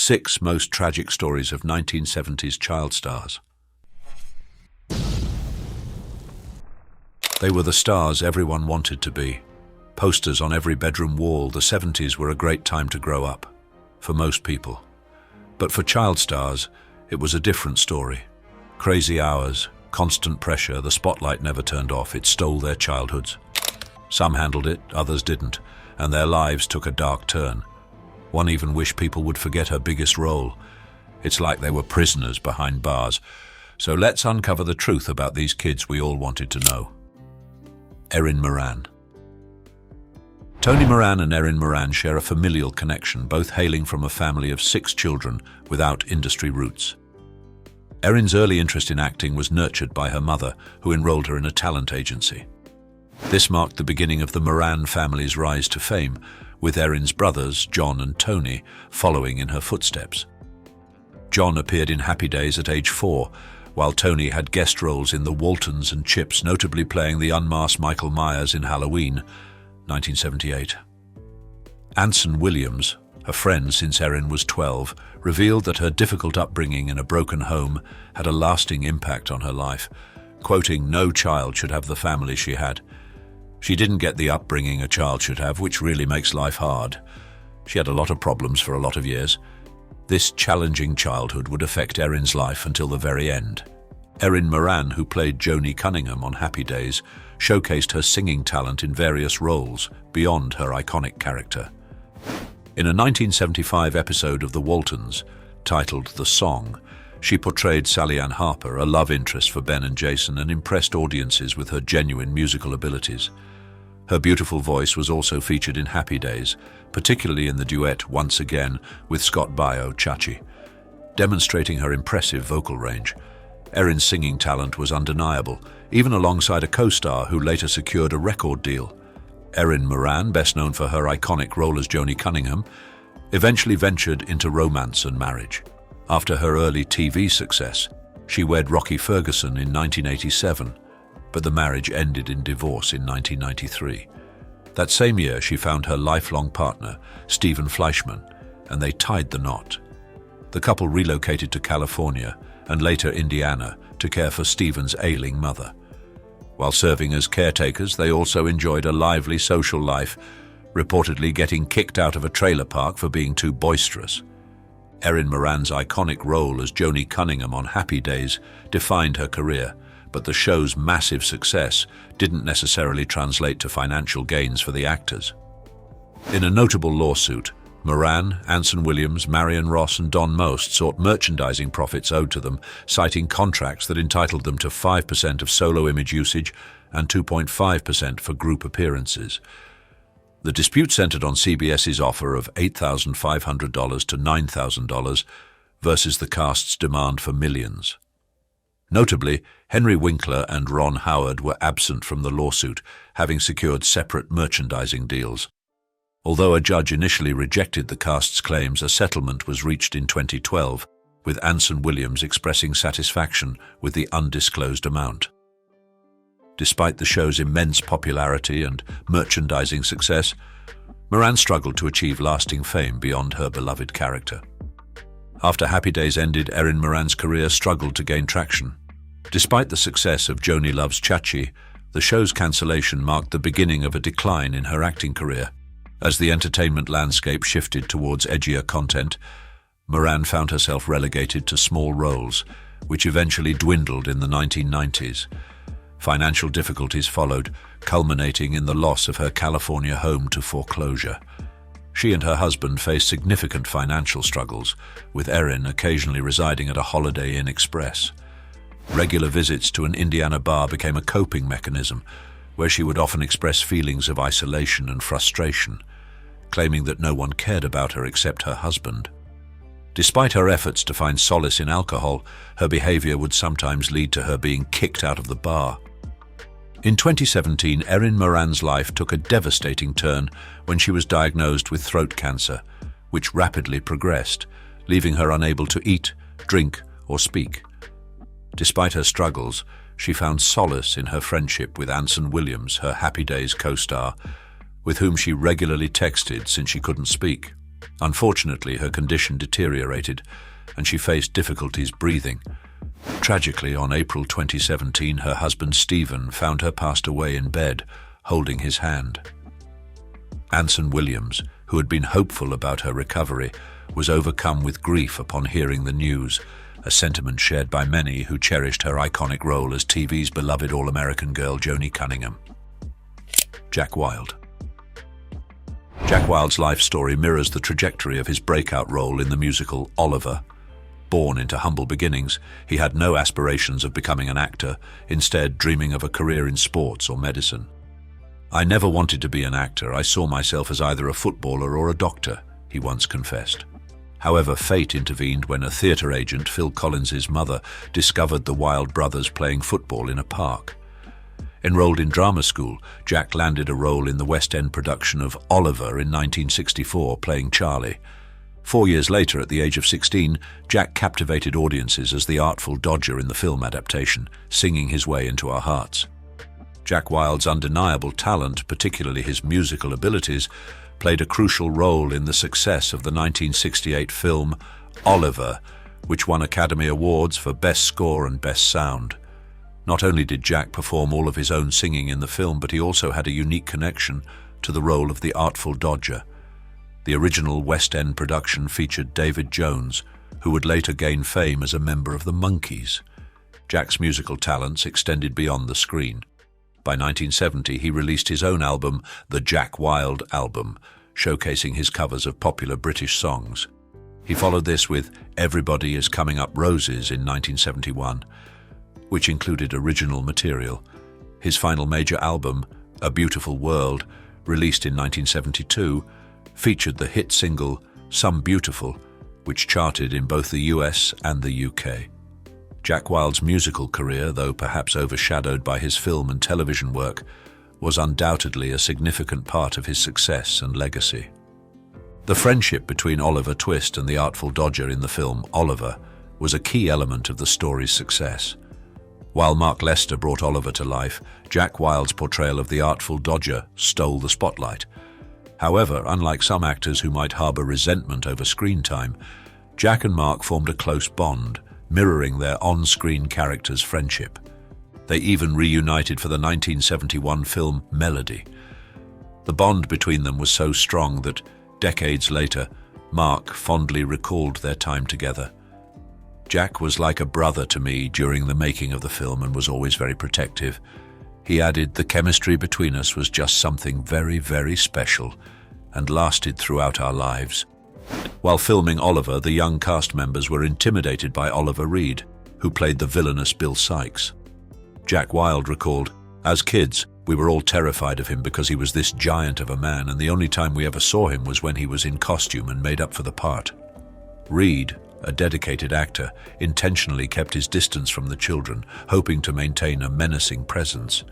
6 most tragic stories of 1970s child stars. They were the stars everyone wanted to be. Posters on every bedroom wall, the 70s were a great time to grow up, for most people. But for child stars, it was a different story. Crazy hours, constant pressure, the spotlight never turned off, it stole their childhoods. Some handled it, others didn't, and their lives took a dark turn. One even wished people would forget her biggest role. It's like they were prisoners behind bars. So let's uncover the truth about these kids we all wanted to know. Erin Moran. Tony Moran and Erin Moran share a familial connection, both hailing from a family of 6 children without industry roots. Erin's early interest in acting was nurtured by her mother, who enrolled her in a talent agency. This marked the beginning of the Moran family's rise to fame, with Erin's brothers, John and Tony, following in her footsteps. John appeared in Happy Days at age 4, while Tony had guest roles in The Waltons and Chips, notably playing the unmasked Michael Myers in Halloween, 1978. Anson Williams, a friend since Erin was 12, revealed that her difficult upbringing in a broken home had a lasting impact on her life, quoting, "No child should have the family she had. She didn't get the upbringing a child should have, which really makes life hard. She had a lot of problems for a lot of years. This challenging childhood would affect Erin's life until the very end." Erin Moran, who played Joni Cunningham on Happy Days, showcased her singing talent in various roles beyond her iconic character. In a 1975 episode of The Waltons, titled The Song, she portrayed Sally Ann Harper, a love interest for Ben and Jason, and impressed audiences with her genuine musical abilities. Her beautiful voice was also featured in Happy Days, particularly in the duet Once Again with Scott Baio, Chachi. Demonstrating her impressive vocal range, Erin's singing talent was undeniable, even alongside a co-star who later secured a record deal. Erin Moran, best known for her iconic role as Joni Cunningham, eventually ventured into romance and marriage. After her early TV success, she wed Rocky Ferguson in 1987, but the marriage ended in divorce in 1993. That same year, she found her lifelong partner, Stephen Fleischman, and they tied the knot. The couple relocated to California and later Indiana to care for Stephen's ailing mother. While serving as caretakers, they also enjoyed a lively social life, reportedly getting kicked out of a trailer park for being too boisterous. Erin Moran's iconic role as Joni Cunningham on Happy Days defined her career, but the show's massive success didn't necessarily translate to financial gains for the actors. In a notable lawsuit, Moran, Anson Williams, Marion Ross and Don Most sought merchandising profits owed to them, citing contracts that entitled them to 5% of solo image usage and 2.5% for group appearances. The dispute centered on CBS's offer of $8,500 to $9,000 versus the cast's demand for millions. Notably, Henry Winkler and Ron Howard were absent from the lawsuit, having secured separate merchandising deals. Although a judge initially rejected the cast's claims, a settlement was reached in 2012, with Anson Williams expressing satisfaction with the undisclosed amount. Despite the show's immense popularity and merchandising success, Moran struggled to achieve lasting fame beyond her beloved character. After Happy Days ended, Erin Moran's career struggled to gain traction. Despite the success of Joni Loves Chachi, the show's cancellation marked the beginning of a decline in her acting career. As the entertainment landscape shifted towards edgier content, Moran found herself relegated to small roles, which eventually dwindled in the 1990s. Financial difficulties followed, culminating in the loss of her California home to foreclosure. She and her husband faced significant financial struggles, with Erin occasionally residing at a Holiday Inn Express. Regular visits to an Indiana bar became a coping mechanism, where she would often express feelings of isolation and frustration, claiming that no one cared about her except her husband. Despite her efforts to find solace in alcohol, her behavior would sometimes lead to her being kicked out of the bar. In 2017, Erin Moran's life took a devastating turn when she was diagnosed with throat cancer, which rapidly progressed, leaving her unable to eat, drink, or speak. Despite her struggles, she found solace in her friendship with Anson Williams, her Happy Days co-star, with whom she regularly texted since she couldn't speak. Unfortunately, her condition deteriorated, and she faced difficulties breathing. Tragically, on April 2017, her husband Stephen found her passed away in bed, holding his hand. Anson Williams, who had been hopeful about her recovery, was overcome with grief upon hearing the news, a sentiment shared by many who cherished her iconic role as TV's beloved all-American girl Joni Cunningham. Jack Wilde. Jack Wilde's life story mirrors the trajectory of his breakout role in the musical Oliver. Born into humble beginnings, he had no aspirations of becoming an actor, instead dreaming of a career in sports or medicine. "I never wanted to be an actor. I saw myself as either a footballer or a doctor," he once confessed. However, fate intervened when a theatre agent, Phil Collins's mother, discovered the Wilde brothers playing football in a park. Enrolled in drama school, Jack landed a role in the West End production of Oliver in 1964, playing Charlie. 4 years later, at the age of 16, Jack captivated audiences as the artful Dodger in the film adaptation, singing his way into our hearts. Jack Wilde's undeniable talent, particularly his musical abilities, played a crucial role in the success of the 1968 film Oliver, which won Academy Awards for Best Score and Best Sound. Not only did Jack perform all of his own singing in the film, but he also had a unique connection to the role of the artful Dodger. The original West End production featured David Jones, who would later gain fame as a member of the Monkees. Jack's musical talents extended beyond the screen. By 1970, he released his own album, The Jack Wilde Album, showcasing his covers of popular British songs. He followed this with Everybody Is Coming Up Roses in 1971, which included original material. His final major album, A Beautiful World, released in 1972, featured the hit single Some Beautiful, which charted in both the US and the UK. Jack Wilde's musical career, though perhaps overshadowed by his film and television work, was undoubtedly a significant part of his success and legacy. The friendship between Oliver Twist and the Artful Dodger in the film Oliver was a key element of the story's success. While Mark Lester brought Oliver to life, Jack Wilde's portrayal of the Artful Dodger stole the spotlight. However, unlike some actors who might harbor resentment over screen time, Jack and Mark formed a close bond, mirroring their on-screen characters' friendship. They even reunited for the 1971 film Melody. The bond between them was so strong that, decades later, Mark fondly recalled their time together. "Jack was like a brother to me during the making of the film and was always very protective." He added, "The chemistry between us was just something very, very special and lasted throughout our lives." While filming Oliver, the young cast members were intimidated by Oliver Reed, who played the villainous Bill Sikes. Jack Wilde recalled, "As kids, we were all terrified of him because he was this giant of a man, and the only time we ever saw him was when he was in costume and made up for the part." Reed, a dedicated actor, intentionally kept his distance from the children, hoping to maintain a menacing presence.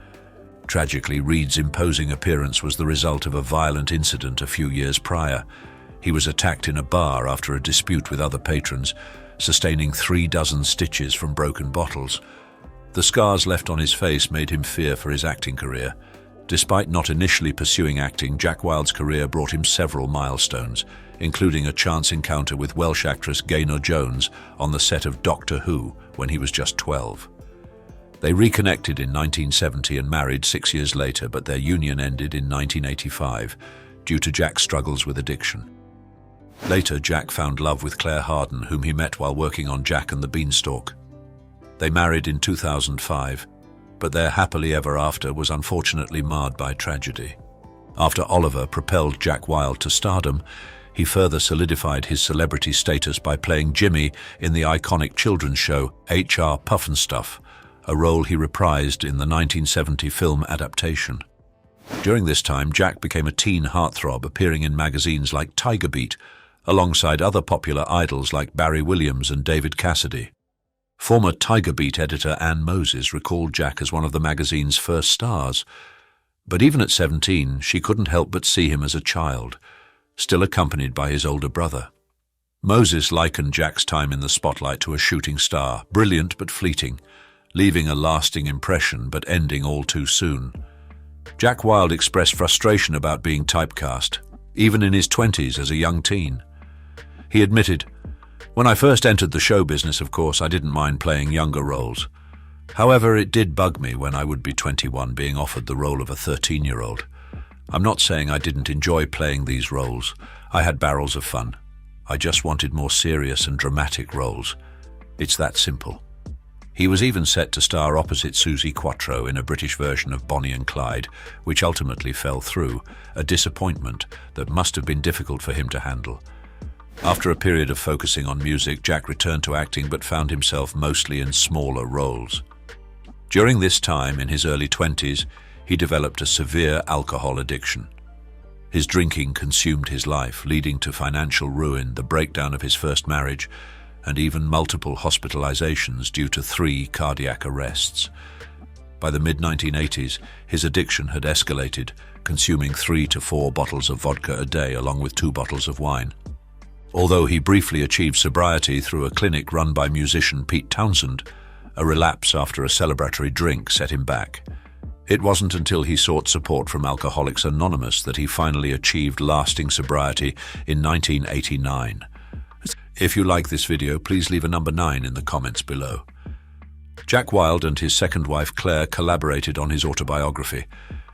Tragically, Reed's imposing appearance was the result of a violent incident a few years prior. He was attacked in a bar after a dispute with other patrons, sustaining 36 stitches from broken bottles. The scars left on his face made him fear for his acting career. Despite not initially pursuing acting, Jack Wilde's career brought him several milestones, including a chance encounter with Welsh actress Gaynor Jones on the set of Doctor Who when he was just 12. They reconnected in 1970 and married 6 years later, but their union ended in 1985 due to Jack's struggles with addiction. Later, Jack found love with Claire Harden, whom he met while working on Jack and the Beanstalk. They married in 2005, but their happily ever after was unfortunately marred by tragedy. After Oliver propelled Jack Wilde to stardom, he further solidified his celebrity status by playing Jimmy in the iconic children's show H.R. Pufnstuf, a role he reprised in the 1970 film adaptation. During this time, Jack became a teen heartthrob, appearing in magazines like Tiger Beat, alongside other popular idols like Barry Williams and David Cassidy. Former Tiger Beat editor Ann Moses recalled Jack as one of the magazine's first stars, but even at 17, she couldn't help but see him as a child, still accompanied by his older brother. Moses likened Jack's time in the spotlight to a shooting star, brilliant but fleeting, leaving a lasting impression but ending all too soon. Jack Wilde expressed frustration about being typecast. even in his 20s as a young teen. He admitted, "When I first entered the show business, of course, I didn't mind playing younger roles. However, it did bug me when I would be 21 being offered the role of a 13-year-old. I'm not saying I didn't enjoy playing these roles. I had barrels of fun. I just wanted more serious and dramatic roles. It's that simple." He was even set to star opposite Suzi Quatro in a British version of Bonnie and Clyde, which ultimately fell through, a disappointment that must have been difficult for him to handle. After a period of focusing on music, Jack returned to acting but found himself mostly in smaller roles. During this time, in his early 20s, he developed a severe alcohol addiction. His drinking consumed his life, leading to financial ruin, the breakdown of his first marriage, and even multiple hospitalizations due to 3 cardiac arrests. By the mid-1980s, his addiction had escalated, consuming 3 to 4 bottles of vodka a day along with 2 bottles of wine. Although he briefly achieved sobriety through a clinic run by musician Pete Townsend, a relapse after a celebratory drink set him back. It wasn't until he sought support from Alcoholics Anonymous that he finally achieved lasting sobriety in 1989. If you like this video, please leave a number 9 in the comments below. Jack Wilde and his second wife Claire collaborated on his autobiography,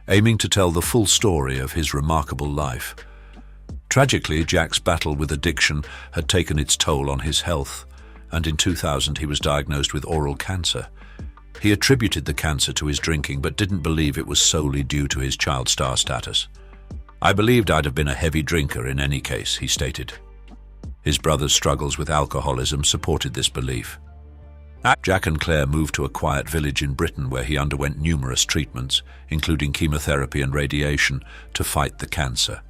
aiming to tell the full story of his remarkable life. Tragically, Jack's battle with addiction had taken its toll on his health, and in 2000 he was diagnosed with oral cancer. He attributed the cancer to his drinking but didn't believe it was solely due to his child star status. "I believed I'd have been a heavy drinker in any case," he stated. His brother's struggles with alcoholism supported this belief. Jack and Claire moved to a quiet village in Britain where he underwent numerous treatments, including chemotherapy and radiation, to fight the cancer.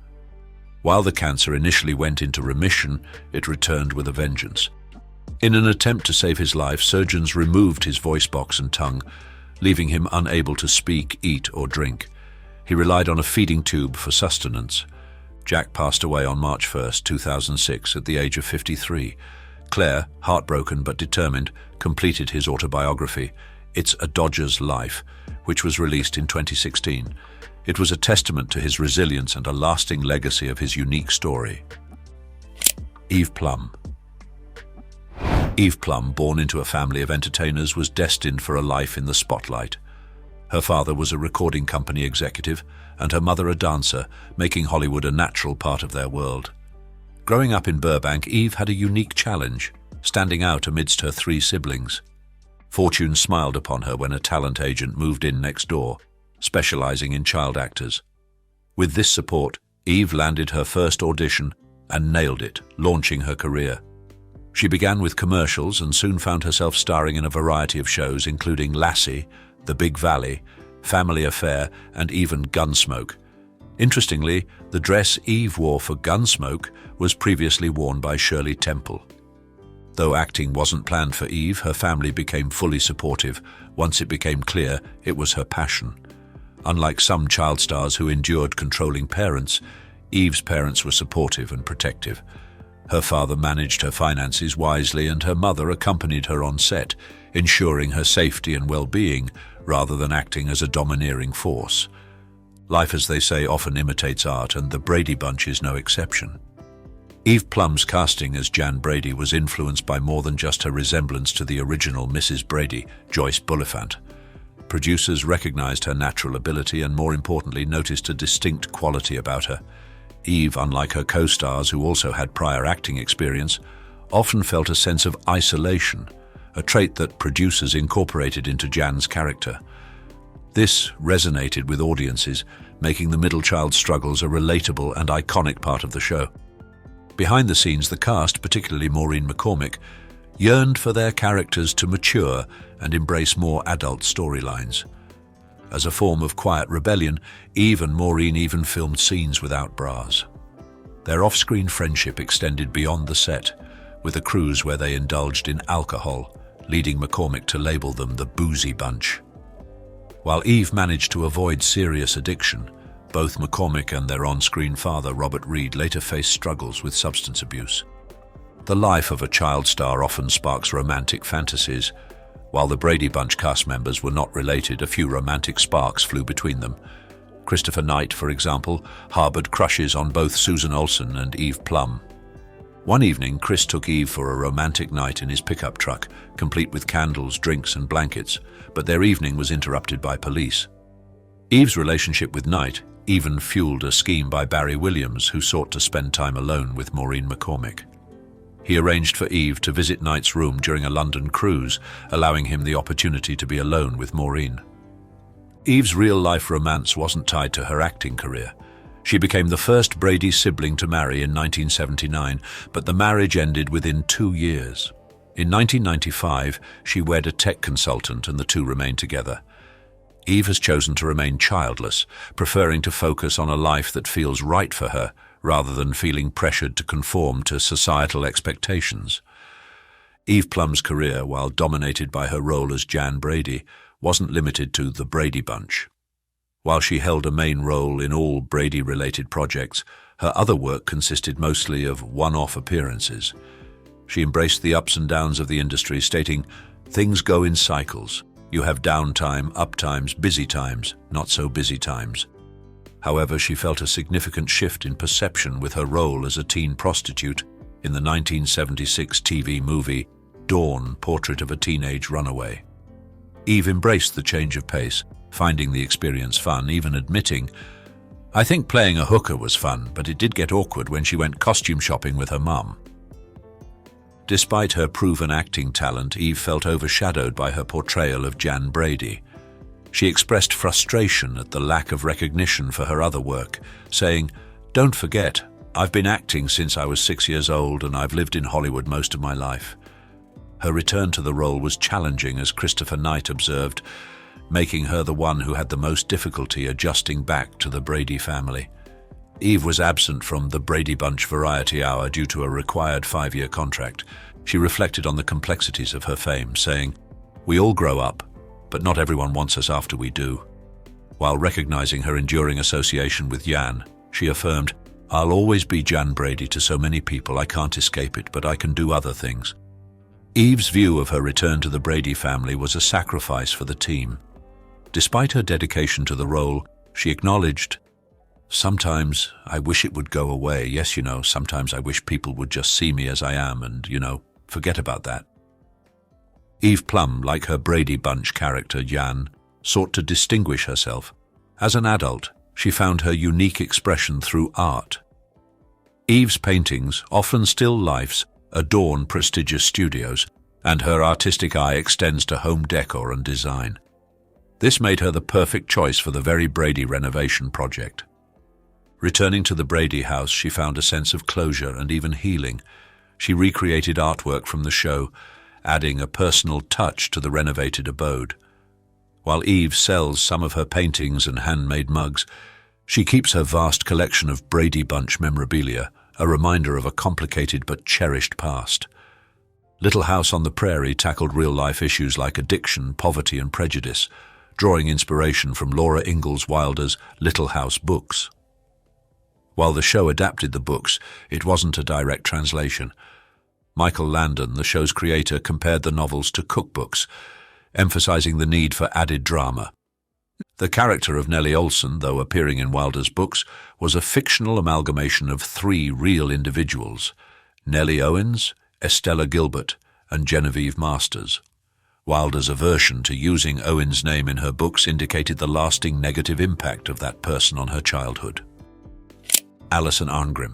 While the cancer initially went into remission, it returned with a vengeance. In an attempt to save his life, surgeons removed his voice box and tongue, leaving him unable to speak, eat, or drink. He relied on a feeding tube for sustenance. Jack passed away on March 1, 2006, at the age of 53. Claire, heartbroken but determined, completed his autobiography, It's a Dodger's Life, which was released in 2016. It was a testament to his resilience and a lasting legacy of his unique story. Eve Plum. Eve Plum, born into a family of entertainers, was destined for a life in the spotlight. Her father was a recording company executive and her mother a dancer, making Hollywood a natural part of their world. Growing up in Burbank, Eve had a unique challenge, standing out amidst her 3 siblings. Fortune smiled upon her when a talent agent moved in next door, specializing in child actors. With this support, Eve landed her first audition and nailed it, launching her career. She began with commercials and soon found herself starring in a variety of shows, including Lassie, The Big Valley, Family Affair, and even Gunsmoke. Interestingly, the dress Eve wore for Gunsmoke was previously worn by Shirley Temple. Though acting wasn't planned for Eve, her family became fully supportive once it became clear it was her passion. Unlike some child stars who endured controlling parents, Eve's parents were supportive and protective. Her father managed her finances wisely and her mother accompanied her on set, ensuring her safety and well-being rather than acting as a domineering force. Life, as they say, often imitates art, and the Brady Bunch is no exception. Eve Plum's casting as Jan Brady was influenced by more than just her resemblance to the original Mrs. Brady, Joyce Bulifant. Producers recognized her natural ability and, more importantly, noticed a distinct quality about her. Eve, unlike her co-stars who also had prior acting experience, often felt a sense of isolation, a trait that producers incorporated into Jan's character. This resonated with audiences, making the middle child's struggles a relatable and iconic part of the show. Behind the scenes, the cast, particularly Maureen McCormick, yearned for their characters to mature and embrace more adult storylines. As a form of quiet rebellion, Eve and Maureen even filmed scenes without bras. Their off-screen friendship extended beyond the set, with a cruise where they indulged in alcohol, leading McCormick to label them the Boozy Bunch. While Eve managed to avoid serious addiction, both McCormick and their on-screen father, Robert Reed, later faced struggles with substance abuse. The life of a child star often sparks romantic fantasies. While the Brady Bunch cast members were not related, a few romantic sparks flew between them. Christopher Knight, for example, harbored crushes on both Susan Olsen and Eve Plum. One evening, Chris took Eve for a romantic night in his pickup truck, complete with candles, drinks, and blankets, but their evening was interrupted by police. Eve's relationship with Knight even fueled a scheme by Barry Williams, who sought to spend time alone with Maureen McCormick. He arranged for Eve to visit Knight's room during a London cruise, allowing him the opportunity to be alone with Maureen. Eve's real-life romance wasn't tied to her acting career. She became the first Brady sibling to marry in 1979, but the marriage ended within 2 years. In 1995, she wed a tech consultant and the two remained together. Eve has chosen to remain childless, preferring to focus on a life that feels right for her, rather than feeling pressured to conform to societal expectations. Eve Plum's career, while dominated by her role as Jan Brady, wasn't limited to the Brady Bunch. While she held a main role in all Brady-related projects, her other work consisted mostly of one-off appearances. She embraced the ups and downs of the industry, stating, "Things go in cycles. You have downtime, up times, busy times, not so busy times." However, she felt a significant shift in perception with her role as a teen prostitute in the 1976 TV movie Dawn, Portrait of a Teenage Runaway. Eve embraced the change of pace, finding the experience fun, even admitting, "I think playing a hooker was fun, but it did get awkward when she went costume shopping with her mum." Despite her proven acting talent, Eve felt overshadowed by her portrayal of Jan Brady. She expressed frustration at the lack of recognition for her other work, saying, "Don't forget, I've been acting since I was 6 years old and I've lived in Hollywood most of my life." Her return to the role was challenging, as Christopher Knight observed, making her the one who had the most difficulty adjusting back to the Brady family. Eve was absent from the Brady Bunch Variety Hour due to a required 5-year contract. She reflected on the complexities of her fame, saying, "We all grow up, but not everyone wants us after we do." While recognizing her enduring association with Jan, she affirmed, "I'll always be Jan Brady to so many people. I can't escape it, but I can do other things." Eve's view of her return to the Brady family was a sacrifice for the team. Despite her dedication to the role, she acknowledged, "Sometimes I wish it would go away. Yes, sometimes I wish people would just see me as I am and, forget about that." Eve Plum, like her Brady Bunch character Jan, sought to distinguish herself. As an adult, she found her unique expression through art. Eve's paintings, often still lifes, adorn prestigious studios, and her artistic eye extends to home decor and design. This made her the perfect choice for the very Brady renovation project. Returning to the Brady house, she found a sense of closure and even healing. She recreated artwork from the show, adding a personal touch to the renovated abode. While Eve sells some of her paintings and handmade mugs, she keeps her vast collection of Brady Bunch memorabilia, a reminder of a complicated but cherished past. Little House on the Prairie tackled real-life issues like addiction, poverty, and prejudice, drawing inspiration from Laura Ingalls Wilder's Little House books. While the show adapted the books, it wasn't a direct translation. Michael Landon, the show's creator, compared the novels to cookbooks, emphasizing the need for added drama. The character of Nellie Olson, though appearing in Wilder's books, was a fictional amalgamation of 3 real individuals: Nellie Owens, Estella Gilbert, and Genevieve Masters. Wilder's aversion to using Owens' name in her books indicated the lasting negative impact of that person on her childhood. Alison Arngrim.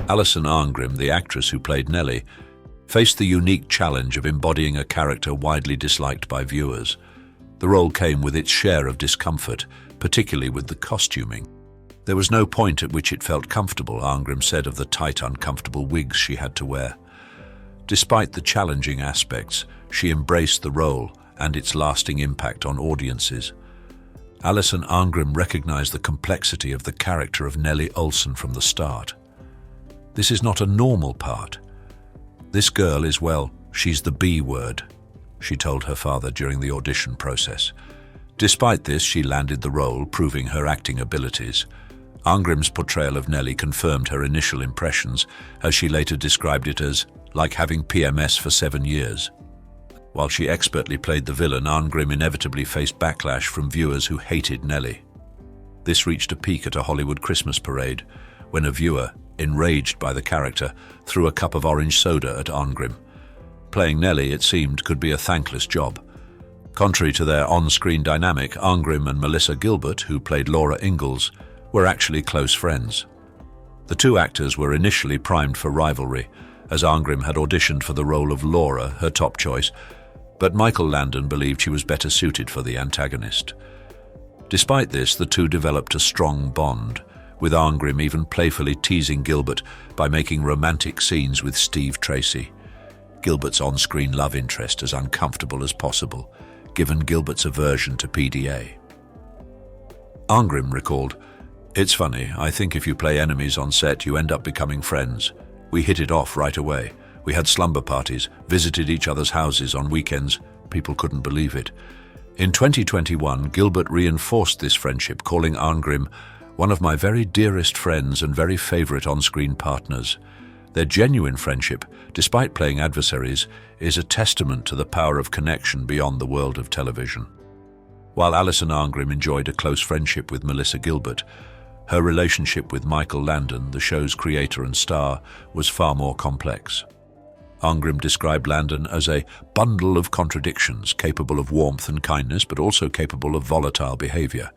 Alison Arngrim, the actress who played Nellie, faced the unique challenge of embodying a character widely disliked by viewers. The role came with its share of discomfort, particularly with the costuming. There was no point at which it felt comfortable, Arngrim said of the tight, uncomfortable wigs she had to wear. Despite the challenging aspects, she embraced the role and its lasting impact on audiences. Alison Arngrim recognized the complexity of the character of Nellie Olson from the start. "This is not a normal part. This girl is, well, she's the B word," she told her father during the audition process. Despite this, she landed the role, proving her acting abilities. Arngrim's portrayal of Nellie confirmed her initial impressions, as she later described it as like having PMS for 7 years. While she expertly played the villain, Arngrim inevitably faced backlash from viewers who hated Nellie. This reached a peak at a Hollywood Christmas parade, when a viewer, enraged by the character, threw a cup of orange soda at Arngrim. Playing Nellie, it seemed, could be a thankless job. Contrary to their on-screen dynamic, Arngrim and Melissa Gilbert, who played Laura Ingalls, were actually close friends. The two actors were initially primed for rivalry, as Arngrim had auditioned for the role of Laura, her top choice, but Michael Landon believed she was better suited for the antagonist. Despite this, the two developed a strong bond, with Arngrim even playfully teasing Gilbert by making romantic scenes with Steve Tracy. Gilbert's on-screen love interest as uncomfortable as possible, given Gilbert's aversion to PDA. Arngrim recalled, "It's funny, I think if you play enemies on set, you end up becoming friends. We hit it off right away. We had slumber parties, visited each other's houses on weekends. People couldn't believe it." In 2021, Gilbert reinforced this friendship, calling Arngrim one of my very dearest friends and very favorite on-screen partners. Their genuine friendship, despite playing adversaries, is a testament to the power of connection beyond the world of television. While Alison Arngrim enjoyed a close friendship with Melissa Gilbert, her relationship with Michael Landon, the show's creator and star, was far more complex. Arngrim described Landon as a bundle of contradictions, capable of warmth and kindness, but also capable of volatile behavior.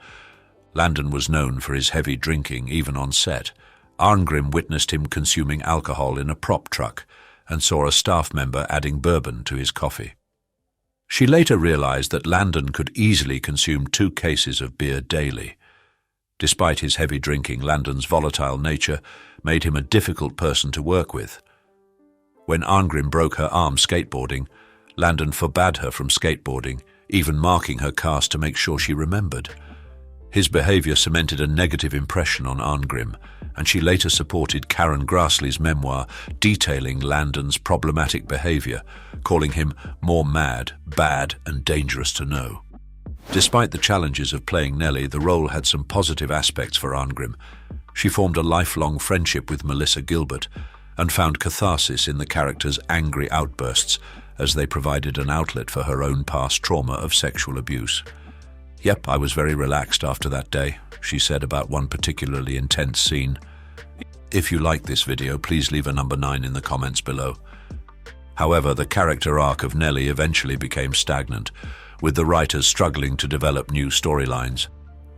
Landon was known for his heavy drinking, even on set. Arngrim witnessed him consuming alcohol in a prop truck and saw a staff member adding bourbon to his coffee. She later realized that Landon could easily consume 2 cases of beer daily. Despite his heavy drinking, Landon's volatile nature made him a difficult person to work with. When Arngrim broke her arm skateboarding, Landon forbade her from skateboarding, even marking her cast to make sure she remembered. His behavior cemented a negative impression on Arngrim, and she later supported Karen Grassley's memoir detailing Landon's problematic behavior, calling him more mad, bad, and dangerous to know. Despite the challenges of playing Nellie, the role had some positive aspects for Arngrim. She formed a lifelong friendship with Melissa Gilbert and found catharsis in the character's angry outbursts as they provided an outlet for her own past trauma of sexual abuse. "Yep, I was very relaxed after that day," she said about one particularly intense scene. If you like this video, please leave a number 9 in the comments below. However, the character arc of Nellie eventually became stagnant, with the writers struggling to develop new storylines.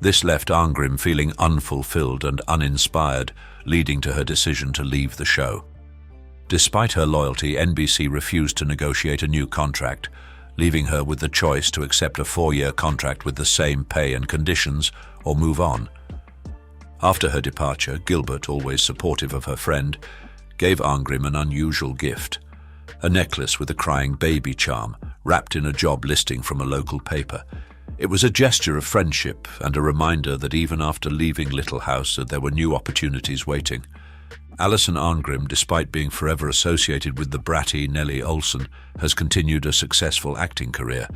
This left Arngrim feeling unfulfilled and uninspired, leading to her decision to leave the show. Despite her loyalty, NBC refused to negotiate a new contract, leaving her with the choice to accept a 4-year contract with the same pay and conditions or move on. After her departure, Gilbert, always supportive of her friend, gave Arngrim an unusual gift, a necklace with a crying baby charm, wrapped in a job listing from a local paper. It was a gesture of friendship and a reminder that even after leaving Little House, there were new opportunities waiting. Alison Arngrim, despite being forever associated with the bratty Nellie Olson, has continued a successful acting career,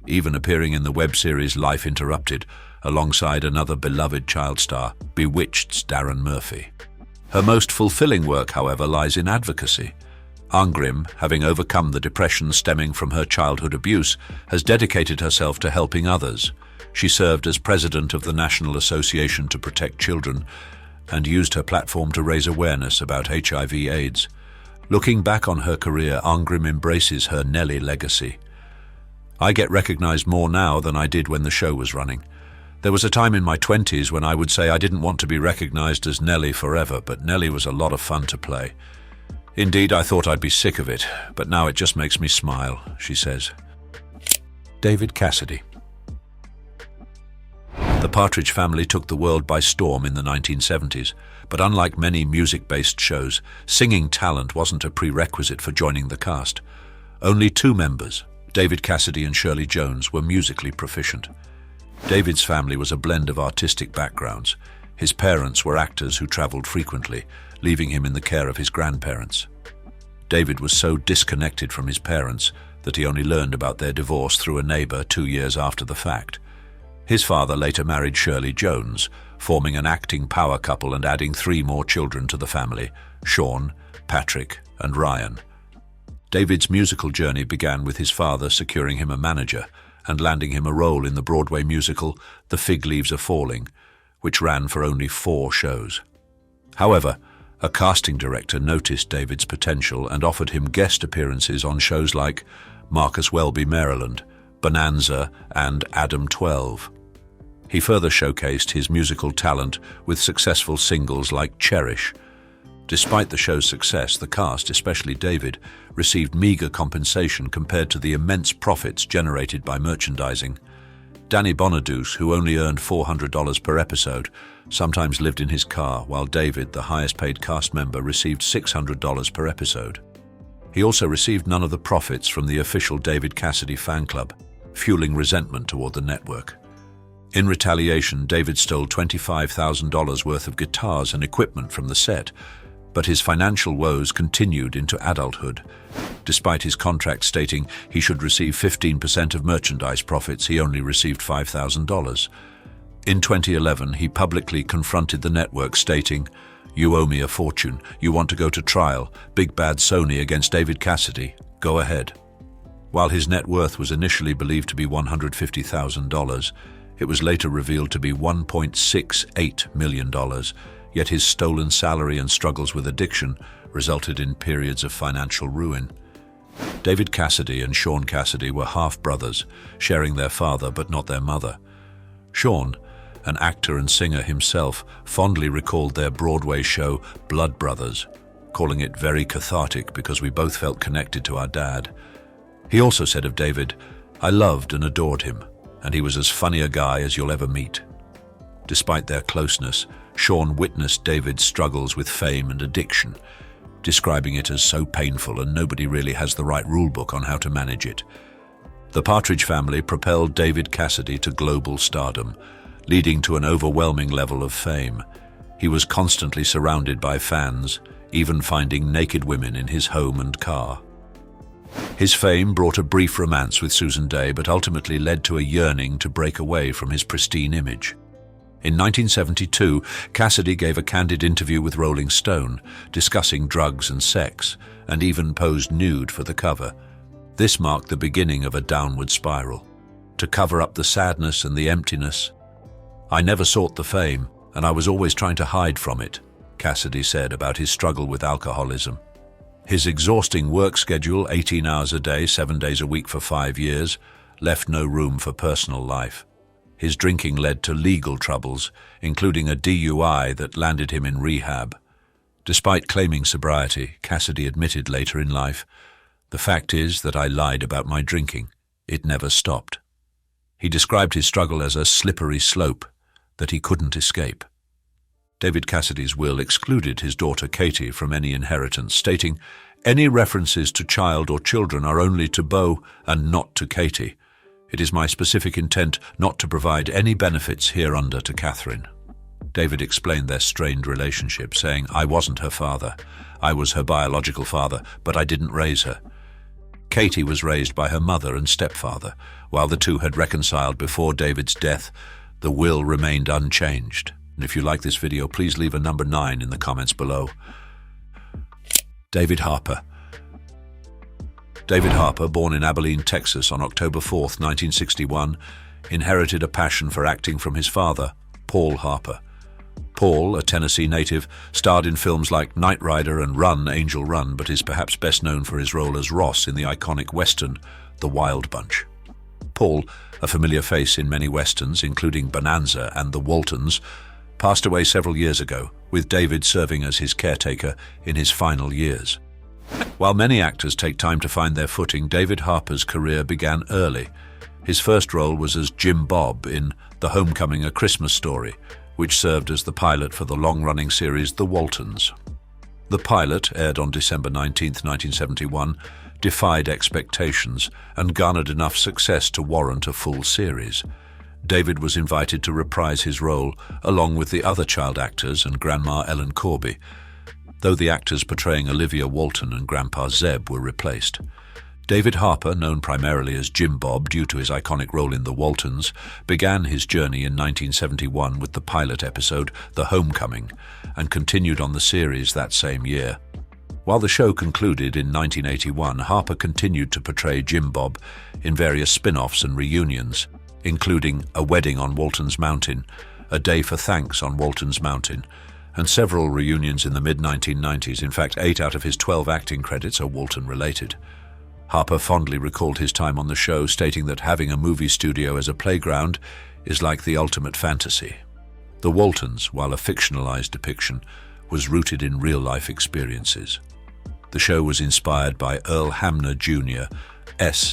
even appearing in the web series Life Interrupted alongside another beloved child star, Bewitched's Darren Murphy. Her most fulfilling work, however, lies in advocacy. Arngrim, having overcome the depression stemming from her childhood abuse, has dedicated herself to helping others. She served as president of the National Association to Protect Children and used her platform to raise awareness about HIV/AIDS. Looking back on her career, Arngrim embraces her Nellie legacy. "I get recognized more now than I did when the show was running. There was a time in my 20s when I would say I didn't want to be recognized as Nellie forever, but Nellie was a lot of fun to play. Indeed, I thought I'd be sick of it, but now it just makes me smile," she says. David Cassidy. The Partridge Family took the world by storm in the 1970s, but unlike many music-based shows, singing talent wasn't a prerequisite for joining the cast. Only 2 members, David Cassidy and Shirley Jones, were musically proficient. David's family was a blend of artistic backgrounds. His parents were actors who traveled frequently, leaving him in the care of his grandparents. David was so disconnected from his parents that he only learned about their divorce through a neighbor 2 years after the fact. His father later married Shirley Jones, forming an acting power couple and adding 3 more children to the family: Sean, Patrick, and Ryan. David's musical journey began with his father securing him a manager and landing him a role in the Broadway musical The Fig Leaves Are Falling, which ran for only 4 shows. However, a casting director noticed David's potential and offered him guest appearances on shows like Marcus Welby, Maryland, Bonanza, and Adam 12. He further showcased his musical talent with successful singles like Cherish. Despite the show's success, the cast, especially David, received meager compensation compared to the immense profits generated by merchandising. Danny Bonaduce, who only earned $400 per episode, sometimes lived in his car, while David, the highest-paid cast member, received $600 per episode. He also received none of the profits from the official David Cassidy fan club, fueling resentment toward the network. In retaliation, David stole $25,000 worth of guitars and equipment from the set, but his financial woes continued into adulthood. Despite his contract stating he should receive 15% of merchandise profits, he only received $5,000. In 2011, he publicly confronted the network stating, "You owe me a fortune. You want to go to trial. Big bad Sony against David Cassidy. Go ahead." While his net worth was initially believed to be $150,000, it was later revealed to be $1.68 million, yet his stolen salary and struggles with addiction resulted in periods of financial ruin. David Cassidy and Sean Cassidy were half-brothers, sharing their father but not their mother. Sean, an actor and singer himself, fondly recalled their Broadway show Blood Brothers, calling it very cathartic because we both felt connected to our dad. He also said of David, "I loved and adored him, and he was as funny a guy as you'll ever meet." Despite their closeness, Sean witnessed David's struggles with fame and addiction, describing it as so painful and nobody really has the right rulebook on how to manage it. The Partridge Family propelled David Cassidy to global stardom, leading to an overwhelming level of fame. He was constantly surrounded by fans, even finding naked women in his home and car. His fame brought a brief romance with Susan Dey, but ultimately led to a yearning to break away from his pristine image. In 1972, Cassidy gave a candid interview with Rolling Stone, discussing drugs and sex, and even posed nude for the cover. This marked the beginning of a downward spiral. To cover up the sadness and the emptiness, "I never sought the fame, and I was always trying to hide from it," Cassidy said about his struggle with alcoholism. His exhausting work schedule, 18 hours a day, 7 days a week for 5 years, left no room for personal life. His drinking led to legal troubles, including a DUI that landed him in rehab. Despite claiming sobriety, Cassidy admitted later in life, "The fact is that I lied about my drinking. It never stopped." He described his struggle as a slippery slope that he couldn't escape. David Cassidy's will excluded his daughter Katie from any inheritance, stating, "Any references to child or children are only to Beau and not to Katie. It is my specific intent not to provide any benefits hereunder to Catherine." David explained their strained relationship, saying, "I wasn't her father. I was her biological father, but I didn't raise her. Katie was raised by her mother and stepfather. While the two had reconciled before David's death, the will remained unchanged." And if you like this video, please leave a number 9 in the comments below. David Harper. David Harper, born in Abilene, Texas on October 4, 1961, inherited a passion for acting from his father, Paul Harper. Paul, a Tennessee native, starred in films like Knight Rider and Run, Angel Run, but is perhaps best known for his role as Ross in the iconic western, The Wild Bunch. Paul, a familiar face in many westerns, including Bonanza and The Waltons, passed away several years ago, with David serving as his caretaker in his final years. While many actors take time to find their footing, David Harper's career began early. His first role was as Jim Bob in The Homecoming: A Christmas Story, which served as the pilot for the long-running series The Waltons. The pilot, aired on December 19, 1971, defied expectations and garnered enough success to warrant a full series. David was invited to reprise his role along with the other child actors and Grandma Ellen Corby, though the actors portraying Olivia Walton and Grandpa Zeb were replaced. David Harper, known primarily as Jim Bob due to his iconic role in The Waltons, began his journey in 1971 with the pilot episode The Homecoming and continued on the series that same year. While the show concluded in 1981, Harper continued to portray Jim Bob in various spin-offs and reunions, including A Wedding on Walton's Mountain, A Day for Thanks on Walton's Mountain, and several reunions in the mid-1990s. In fact, 8 out of his 12 acting credits are Walton-related. Harper fondly recalled his time on the show, stating that having a movie studio as a playground is like the ultimate fantasy. The Waltons, while a fictionalized depiction, was rooted in real-life experiences. The show was inspired by Earl Hamner Jr.'s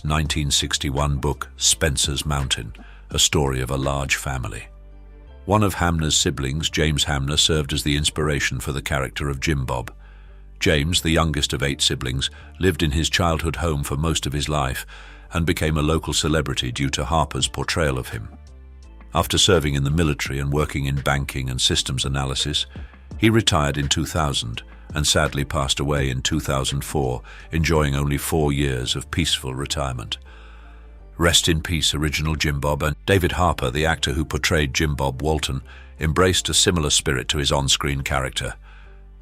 1961 book Spencer's Mountain, a story of a large family. One of Hamner's siblings, James Hamner, served as the inspiration for the character of Jim Bob. James, the youngest of 8 siblings, lived in his childhood home for most of his life and became a local celebrity due to Harper's portrayal of him. After serving in the military and working in banking and systems analysis, he retired in 2000 and sadly passed away in 2004, enjoying only 4 years of peaceful retirement. Rest in peace, original Jim Bob. And David Harper, the actor who portrayed Jim Bob Walton, embraced a similar spirit to his on-screen character.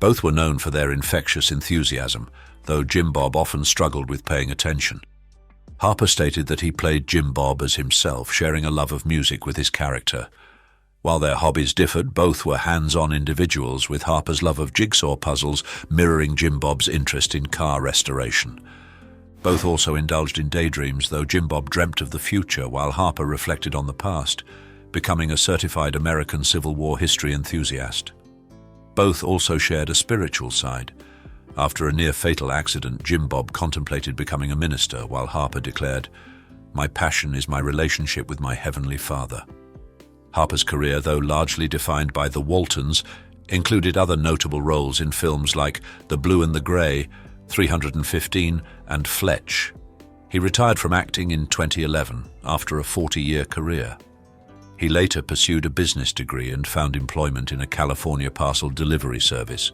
Both were known for their infectious enthusiasm, though Jim Bob often struggled with paying attention. Harper stated that he played Jim Bob as himself, sharing a love of music with his character. While their hobbies differed, both were hands-on individuals, with Harper's love of jigsaw puzzles mirroring Jim Bob's interest in car restoration. Both also indulged in daydreams, though Jim Bob dreamt of the future while Harper reflected on the past, becoming a certified American Civil War history enthusiast. Both also shared a spiritual side. After a near-fatal accident, Jim Bob contemplated becoming a minister, while Harper declared, "My passion is my relationship with my Heavenly Father." Harper's career, though largely defined by the Waltons, included other notable roles in films like The Blue and the Grey, 315, and Fletch. He retired from acting in 2011 after a 40-year career. He later pursued a business degree and found employment in a California parcel delivery service,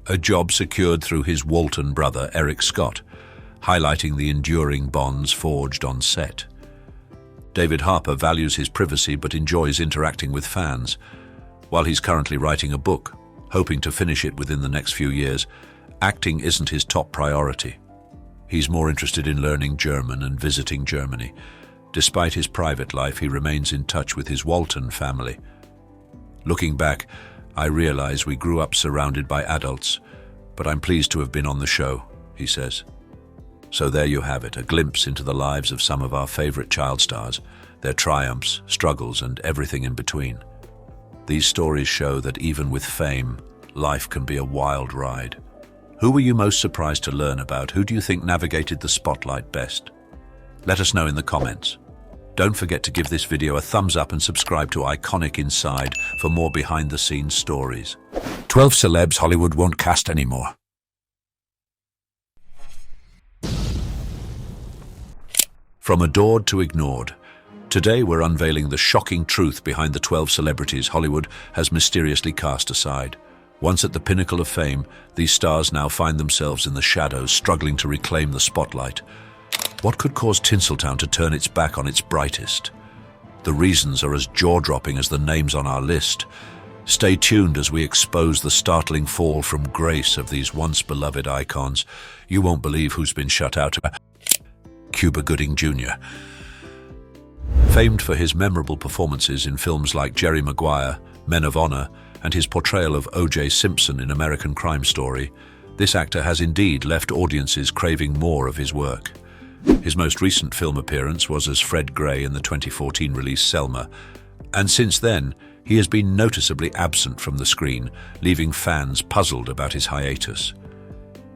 a job secured through his Walton brother, Eric Scott, highlighting the enduring bonds forged on set. David Harper values his privacy but enjoys interacting with fans. While he's currently writing a book, hoping to finish it within the next few years, acting isn't his top priority. He's more interested in learning German and visiting Germany. Despite his private life, he remains in touch with his Walton family. "Looking back, I realize we grew up surrounded by adults, but I'm pleased to have been on the show," he says. So there you have it, a glimpse into the lives of some of our favorite child stars, their triumphs, struggles, and everything in between. These stories show that even with fame, life can be a wild ride. Who were you most surprised to learn about? Who do you think navigated the spotlight best? Let us know in the comments. Don't forget to give this video a thumbs up and subscribe to iconicinside for more behind-the-scenes stories. 12 celebs Hollywood won't cast anymore. From adored to ignored. Today we're unveiling the shocking truth behind the 12 celebrities Hollywood has mysteriously cast aside. Once at the pinnacle of fame, these stars now find themselves in the shadows, struggling to reclaim the spotlight. What could cause Tinseltown to turn its back on its brightest? The reasons are as jaw-dropping as the names on our list. Stay tuned as we expose the startling fall from grace of these once-beloved icons. You won't believe who's been shut out. Cuba Gooding Jr. Famed for his memorable performances in films like Jerry Maguire, Men of Honor, and his portrayal of O.J. Simpson in American Crime Story, this actor has indeed left audiences craving more of his work. His most recent film appearance was as Fred Gray in the 2014 release Selma, and since then, he has been noticeably absent from the screen, leaving fans puzzled about his hiatus.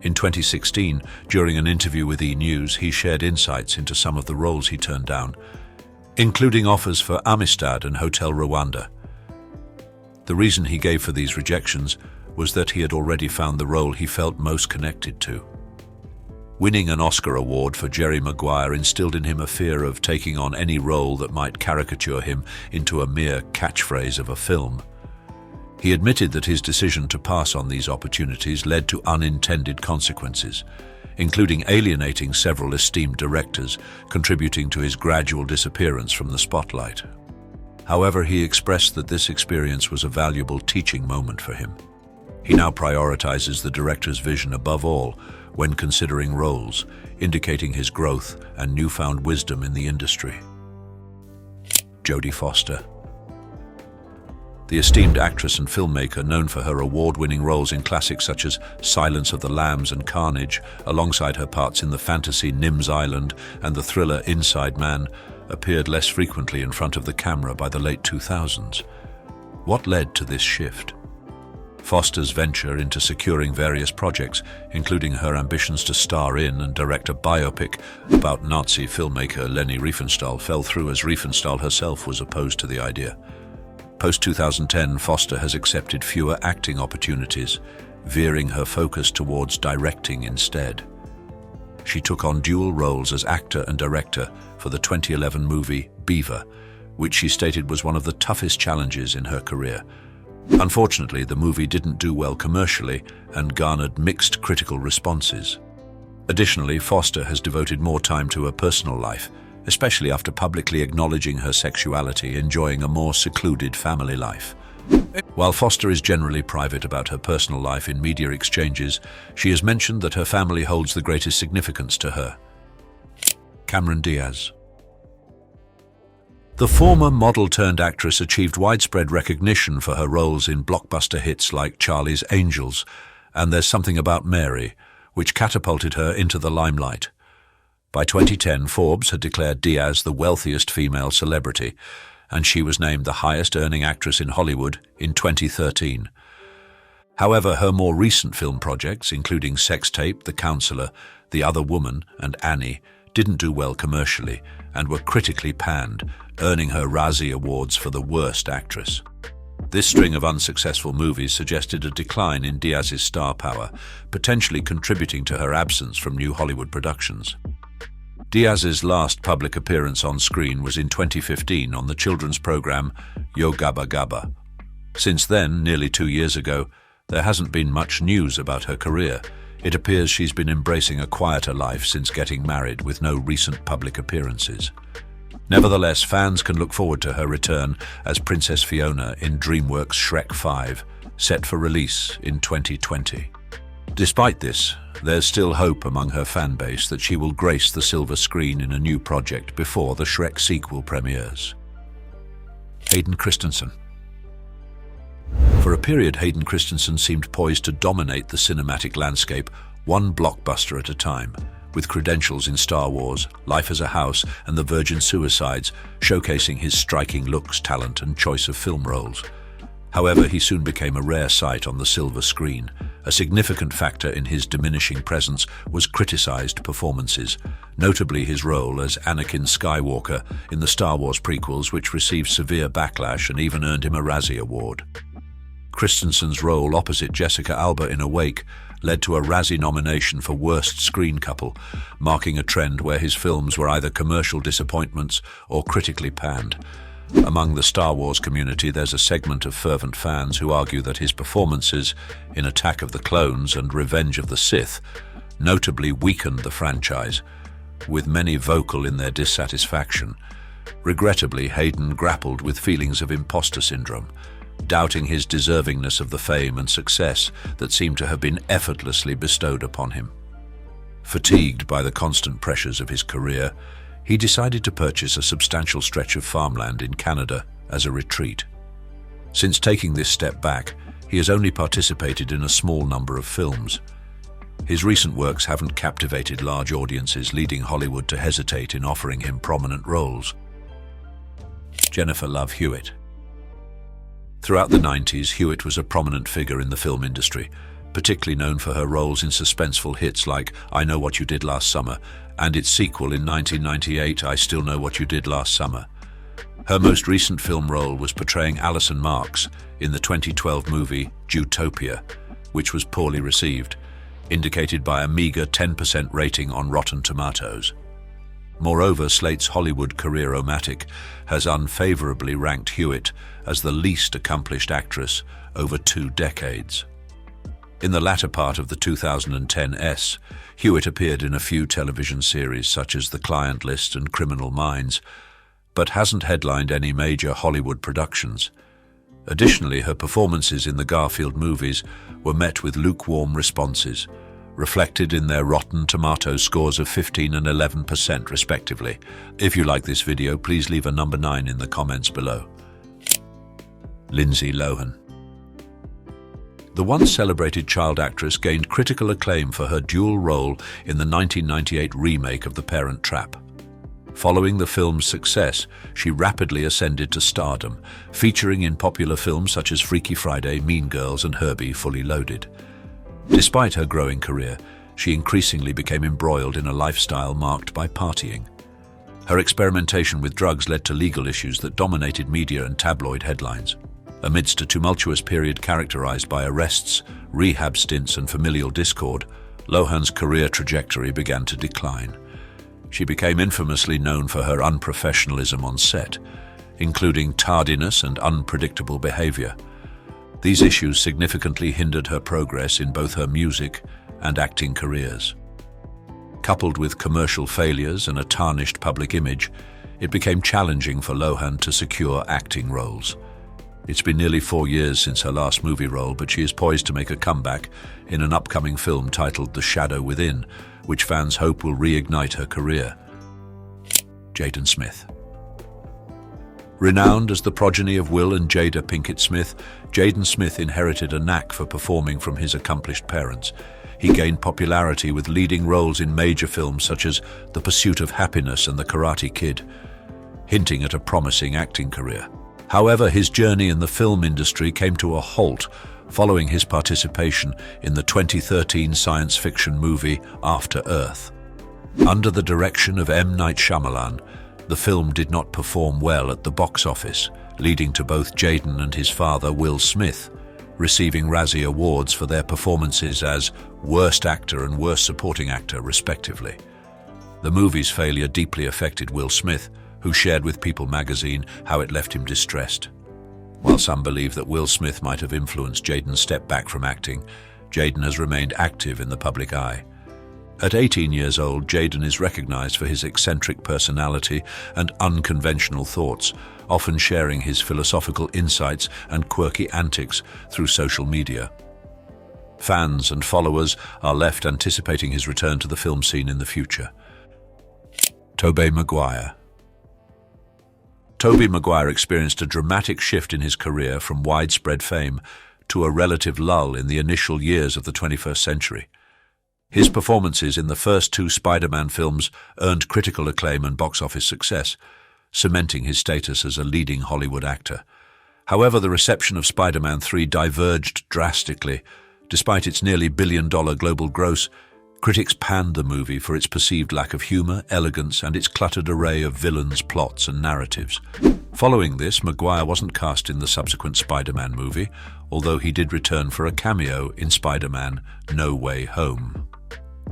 In 2016, during an interview with E! News, he shared insights into some of the roles he turned down, including offers for Amistad and Hotel Rwanda. The reason he gave for these rejections was that he had already found the role he felt most connected to. Winning an Oscar award for Jerry Maguire instilled in him a fear of taking on any role that might caricature him into a mere catchphrase of a film. He admitted that his decision to pass on these opportunities led to unintended consequences, including alienating several esteemed directors, contributing to his gradual disappearance from the spotlight. However, he expressed that this experience was a valuable teaching moment for him. He now prioritizes the director's vision above all when considering roles, indicating his growth and newfound wisdom in the industry. Jodie Foster. The esteemed actress and filmmaker, known for her award-winning roles in classics such as Silence of the Lambs and Carnage, alongside her parts in the fantasy Nim's Island and the thriller Inside Man, appeared less frequently in front of the camera by the late 2000s. What led to this shift? Foster's venture into securing various projects, including her ambitions to star in and direct a biopic about Nazi filmmaker Leni Riefenstahl, fell through as Riefenstahl herself was opposed to the idea. Post-2010, Foster has accepted fewer acting opportunities, veering her focus towards directing instead. She took on dual roles as actor and director for the 2011 movie Beaver, which she stated was one of the toughest challenges in her career. Unfortunately, the movie didn't do well commercially and garnered mixed critical responses. Additionally, Foster has devoted more time to her personal life, especially after publicly acknowledging her sexuality, enjoying a more secluded family life. While Foster is generally private about her personal life in media exchanges, she has mentioned that her family holds the greatest significance to her. Cameron Diaz. The former model-turned-actress achieved widespread recognition for her roles in blockbuster hits like Charlie's Angels and There's Something About Mary, which catapulted her into the limelight. By 2010, Forbes had declared Diaz the wealthiest female celebrity, and she was named the highest-earning actress in Hollywood in 2013. However, her more recent film projects, including Sex Tape, The Counselor, The Other Woman, and Annie, didn't do well commercially and were critically panned, earning her Razzie Awards for the worst actress. This string of unsuccessful movies suggested a decline in Diaz's star power, potentially contributing to her absence from new Hollywood productions. Diaz's last public appearance on screen was in 2015 on the children's program Yo Gabba Gabba. Since then, nearly 2 years ago, there hasn't been much news about her career. It appears she's been embracing a quieter life since getting married, with no recent public appearances. Nevertheless, fans can look forward to her return as Princess Fiona in DreamWorks' Shrek 5, set for release in 2020. Despite this, there's still hope among her fan base that she will grace the silver screen in a new project before the Shrek sequel premieres. Hayden Christensen. For a period, Hayden Christensen seemed poised to dominate the cinematic landscape, one blockbuster at a time, with credentials in Star Wars, Life as a House, and The Virgin Suicides, showcasing his striking looks, talent, and choice of film roles. However, he soon became a rare sight on the silver screen. A significant factor in his diminishing presence was criticized performances, notably his role as Anakin Skywalker in the Star Wars prequels, which received severe backlash and even earned him a Razzie Award. Christensen's role opposite Jessica Alba in Awake led to a Razzie nomination for Worst Screen Couple, marking a trend where his films were either commercial disappointments or critically panned. Among the Star Wars community, there's a segment of fervent fans who argue that his performances in Attack of the Clones and Revenge of the Sith notably weakened the franchise, with many vocal in their dissatisfaction. Regrettably, Hayden grappled with feelings of imposter syndrome, doubting his deservingness of the fame and success that seemed to have been effortlessly bestowed upon him. Fatigued by the constant pressures of his career, he decided to purchase a substantial stretch of farmland in Canada as a retreat. Since taking this step back, he has only participated in a small number of films. His recent works haven't captivated large audiences, leading Hollywood to hesitate in offering him prominent roles. Jennifer Love Hewitt. Throughout the 90s, Hewitt was a prominent figure in the film industry, particularly known for her roles in suspenseful hits like I Know What You Did Last Summer and its sequel in 1998, I Still Know What You Did Last Summer. Her most recent film role was portraying Alison Marks in the 2012 movie Zootopia, which was poorly received, indicated by a meager 10% rating on Rotten Tomatoes. Moreover, Slate's Hollywood Career-O-Matic has unfavorably ranked Hewitt as the least accomplished actress over 2 decades. In the latter part of the 2010s, Hewitt appeared in a few television series such as The Client List and Criminal Minds, but hasn't headlined any major Hollywood productions. Additionally, her performances in the Garfield movies were met with lukewarm responses, reflected in their Rotten Tomatoes scores of 15% and 11% respectively. If you like this video, please leave a number 9 in the comments below. Lindsay Lohan. The once celebrated child actress gained critical acclaim for her dual role in the 1998 remake of The Parent Trap. Following the film's success, she rapidly ascended to stardom, featuring in popular films such as Freaky Friday, Mean Girls, and Herbie Fully Loaded. Despite her growing career, she increasingly became embroiled in a lifestyle marked by partying. Her experimentation with drugs led to legal issues that dominated media and tabloid headlines. Amidst a tumultuous period characterized by arrests, rehab stints, and familial discord, Lohan's career trajectory began to decline. She became infamously known for her unprofessionalism on set, including tardiness and unpredictable behavior. These issues significantly hindered her progress in both her music and acting careers. Coupled with commercial failures and a tarnished public image, it became challenging for Lohan to secure acting roles. It's been nearly 4 years since her last movie role, but she is poised to make a comeback in an upcoming film titled The Shadow Within, which fans hope will reignite her career. Jaden Smith. Renowned as the progeny of Will and Jada Pinkett Smith, Jaden Smith inherited a knack for performing from his accomplished parents. He gained popularity with leading roles in major films such as The Pursuit of Happiness and The Karate Kid, hinting at a promising acting career. However, his journey in the film industry came to a halt following his participation in the 2013 science fiction movie After Earth. Under the direction of M. Night Shyamalan, the film did not perform well at the box office, leading to both Jaden and his father, Will Smith, receiving Razzie Awards for their performances as Worst Actor and Worst Supporting Actor, respectively. The movie's failure deeply affected Will Smith, who shared with People magazine how it left him distressed. While some believe that Will Smith might have influenced Jaden's step back from acting, Jaden has remained active in the public eye. At 18 years old, Jaden is recognized for his eccentric personality and unconventional thoughts, often sharing his philosophical insights and quirky antics through social media. Fans and followers are left anticipating his return to the film scene in the future. Tobey Maguire. Tobey Maguire experienced a dramatic shift in his career from widespread fame to a relative lull in the initial years of the 21st century. His performances in the first 2 Spider-Man films earned critical acclaim and box office success, cementing his status as a leading Hollywood actor. However, the reception of Spider-Man 3 diverged drastically. Despite its nearly billion-dollar global gross, critics panned the movie for its perceived lack of humor, elegance, and its cluttered array of villains, plots, and narratives. Following this, Maguire wasn't cast in the subsequent Spider-Man movie, although he did return for a cameo in Spider-Man: No Way Home.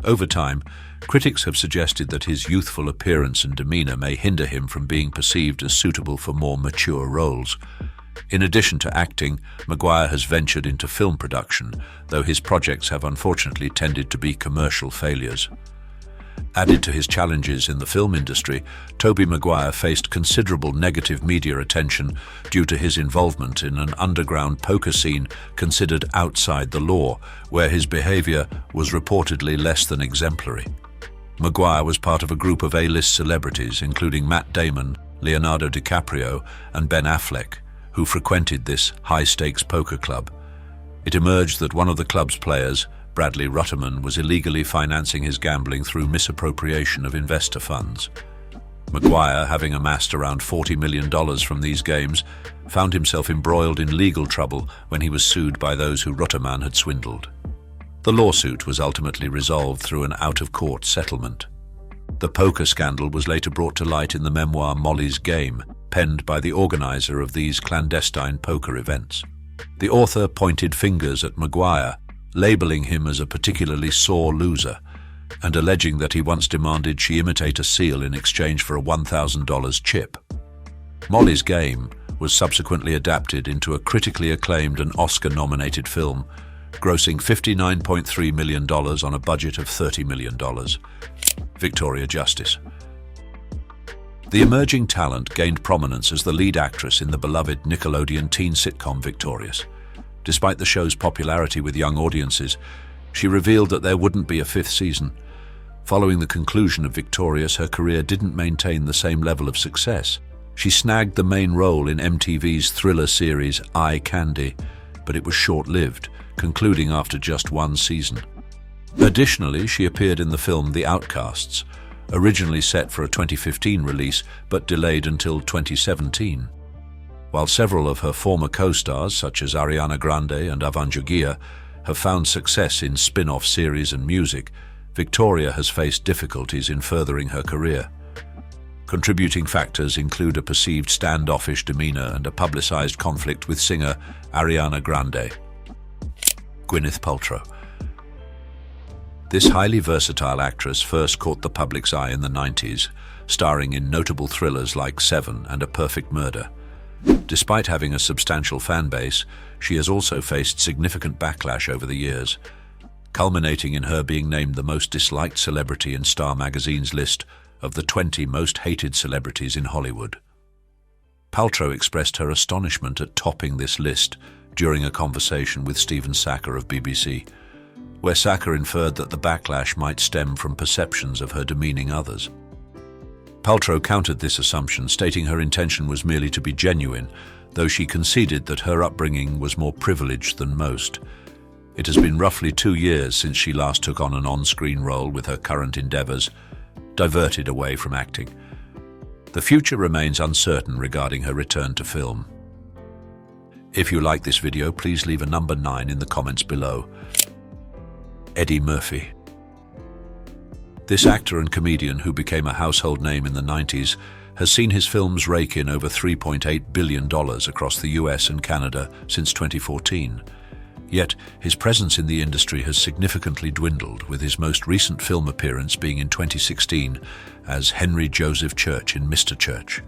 Over time, critics have suggested that his youthful appearance and demeanor may hinder him from being perceived as suitable for more mature roles. In addition to acting, Maguire has ventured into film production, though his projects have unfortunately tended to be commercial failures. Added to his challenges in the film industry, Tobey Maguire faced considerable negative media attention due to his involvement in an underground poker scene considered outside the law, where his behavior was reportedly less than exemplary. Maguire was part of a group of A-list celebrities, including Matt Damon, Leonardo DiCaprio, and Ben Affleck, who frequented this high-stakes poker club. It emerged that one of the club's players, Bradley Rutterman, was illegally financing his gambling through misappropriation of investor funds. Maguire, having amassed around $40 million from these games, found himself embroiled in legal trouble when he was sued by those who Rutterman had swindled. The lawsuit was ultimately resolved through an out-of-court settlement. The poker scandal was later brought to light in the memoir Molly's Game, penned by the organizer of these clandestine poker events. The author pointed fingers at Maguire, labeling him as a particularly sore loser, and alleging that he once demanded she imitate a seal in exchange for a $1,000 chip. Molly's Game was subsequently adapted into a critically acclaimed and Oscar-nominated film, grossing $59.3 million on a budget of $30 million. Victoria Justice. The emerging talent gained prominence as the lead actress in the beloved Nickelodeon teen sitcom Victorious. Despite the show's popularity with young audiences, she revealed that there wouldn't be a 5th season. Following the conclusion of Victorious, her career didn't maintain the same level of success. She snagged the main role in MTV's thriller series Eye Candy, but it was short-lived, concluding after just one season. Additionally, she appeared in the film The Outcasts, originally set for a 2015 release but delayed until 2017. While several of her former co-stars, such as Ariana Grande and Avanjagia, have found success in spin-off series and music, Victoria has faced difficulties in furthering her career. Contributing factors include a perceived standoffish demeanor and a publicized conflict with singer Ariana Grande. Gwyneth Paltrow. This highly versatile actress first caught the public's eye in the 90s, starring in notable thrillers like Seven and A Perfect Murder. Despite having a substantial fan base, she has also faced significant backlash over the years, culminating in her being named the most disliked celebrity in Star magazine's list of the 20 most hated celebrities in Hollywood. Paltrow expressed her astonishment at topping this list during a conversation with Stephen Sackur of BBC, where Sackur inferred that the backlash might stem from perceptions of her demeaning others. Paltrow countered this assumption, stating her intention was merely to be genuine, though she conceded that her upbringing was more privileged than most. It has been roughly 2 years since she last took on an on-screen role with her current endeavors, diverted away from acting. The future remains uncertain regarding her return to film. If you like this video, please leave a number 9 in the comments below. Eddie Murphy. This actor and comedian, who became a household name in the 90s, has seen his films rake in over $3.8 billion across the US and Canada since 2014. Yet, his presence in the industry has significantly dwindled, with his most recent film appearance being in 2016 as Henry Joseph Church in Mr. Church.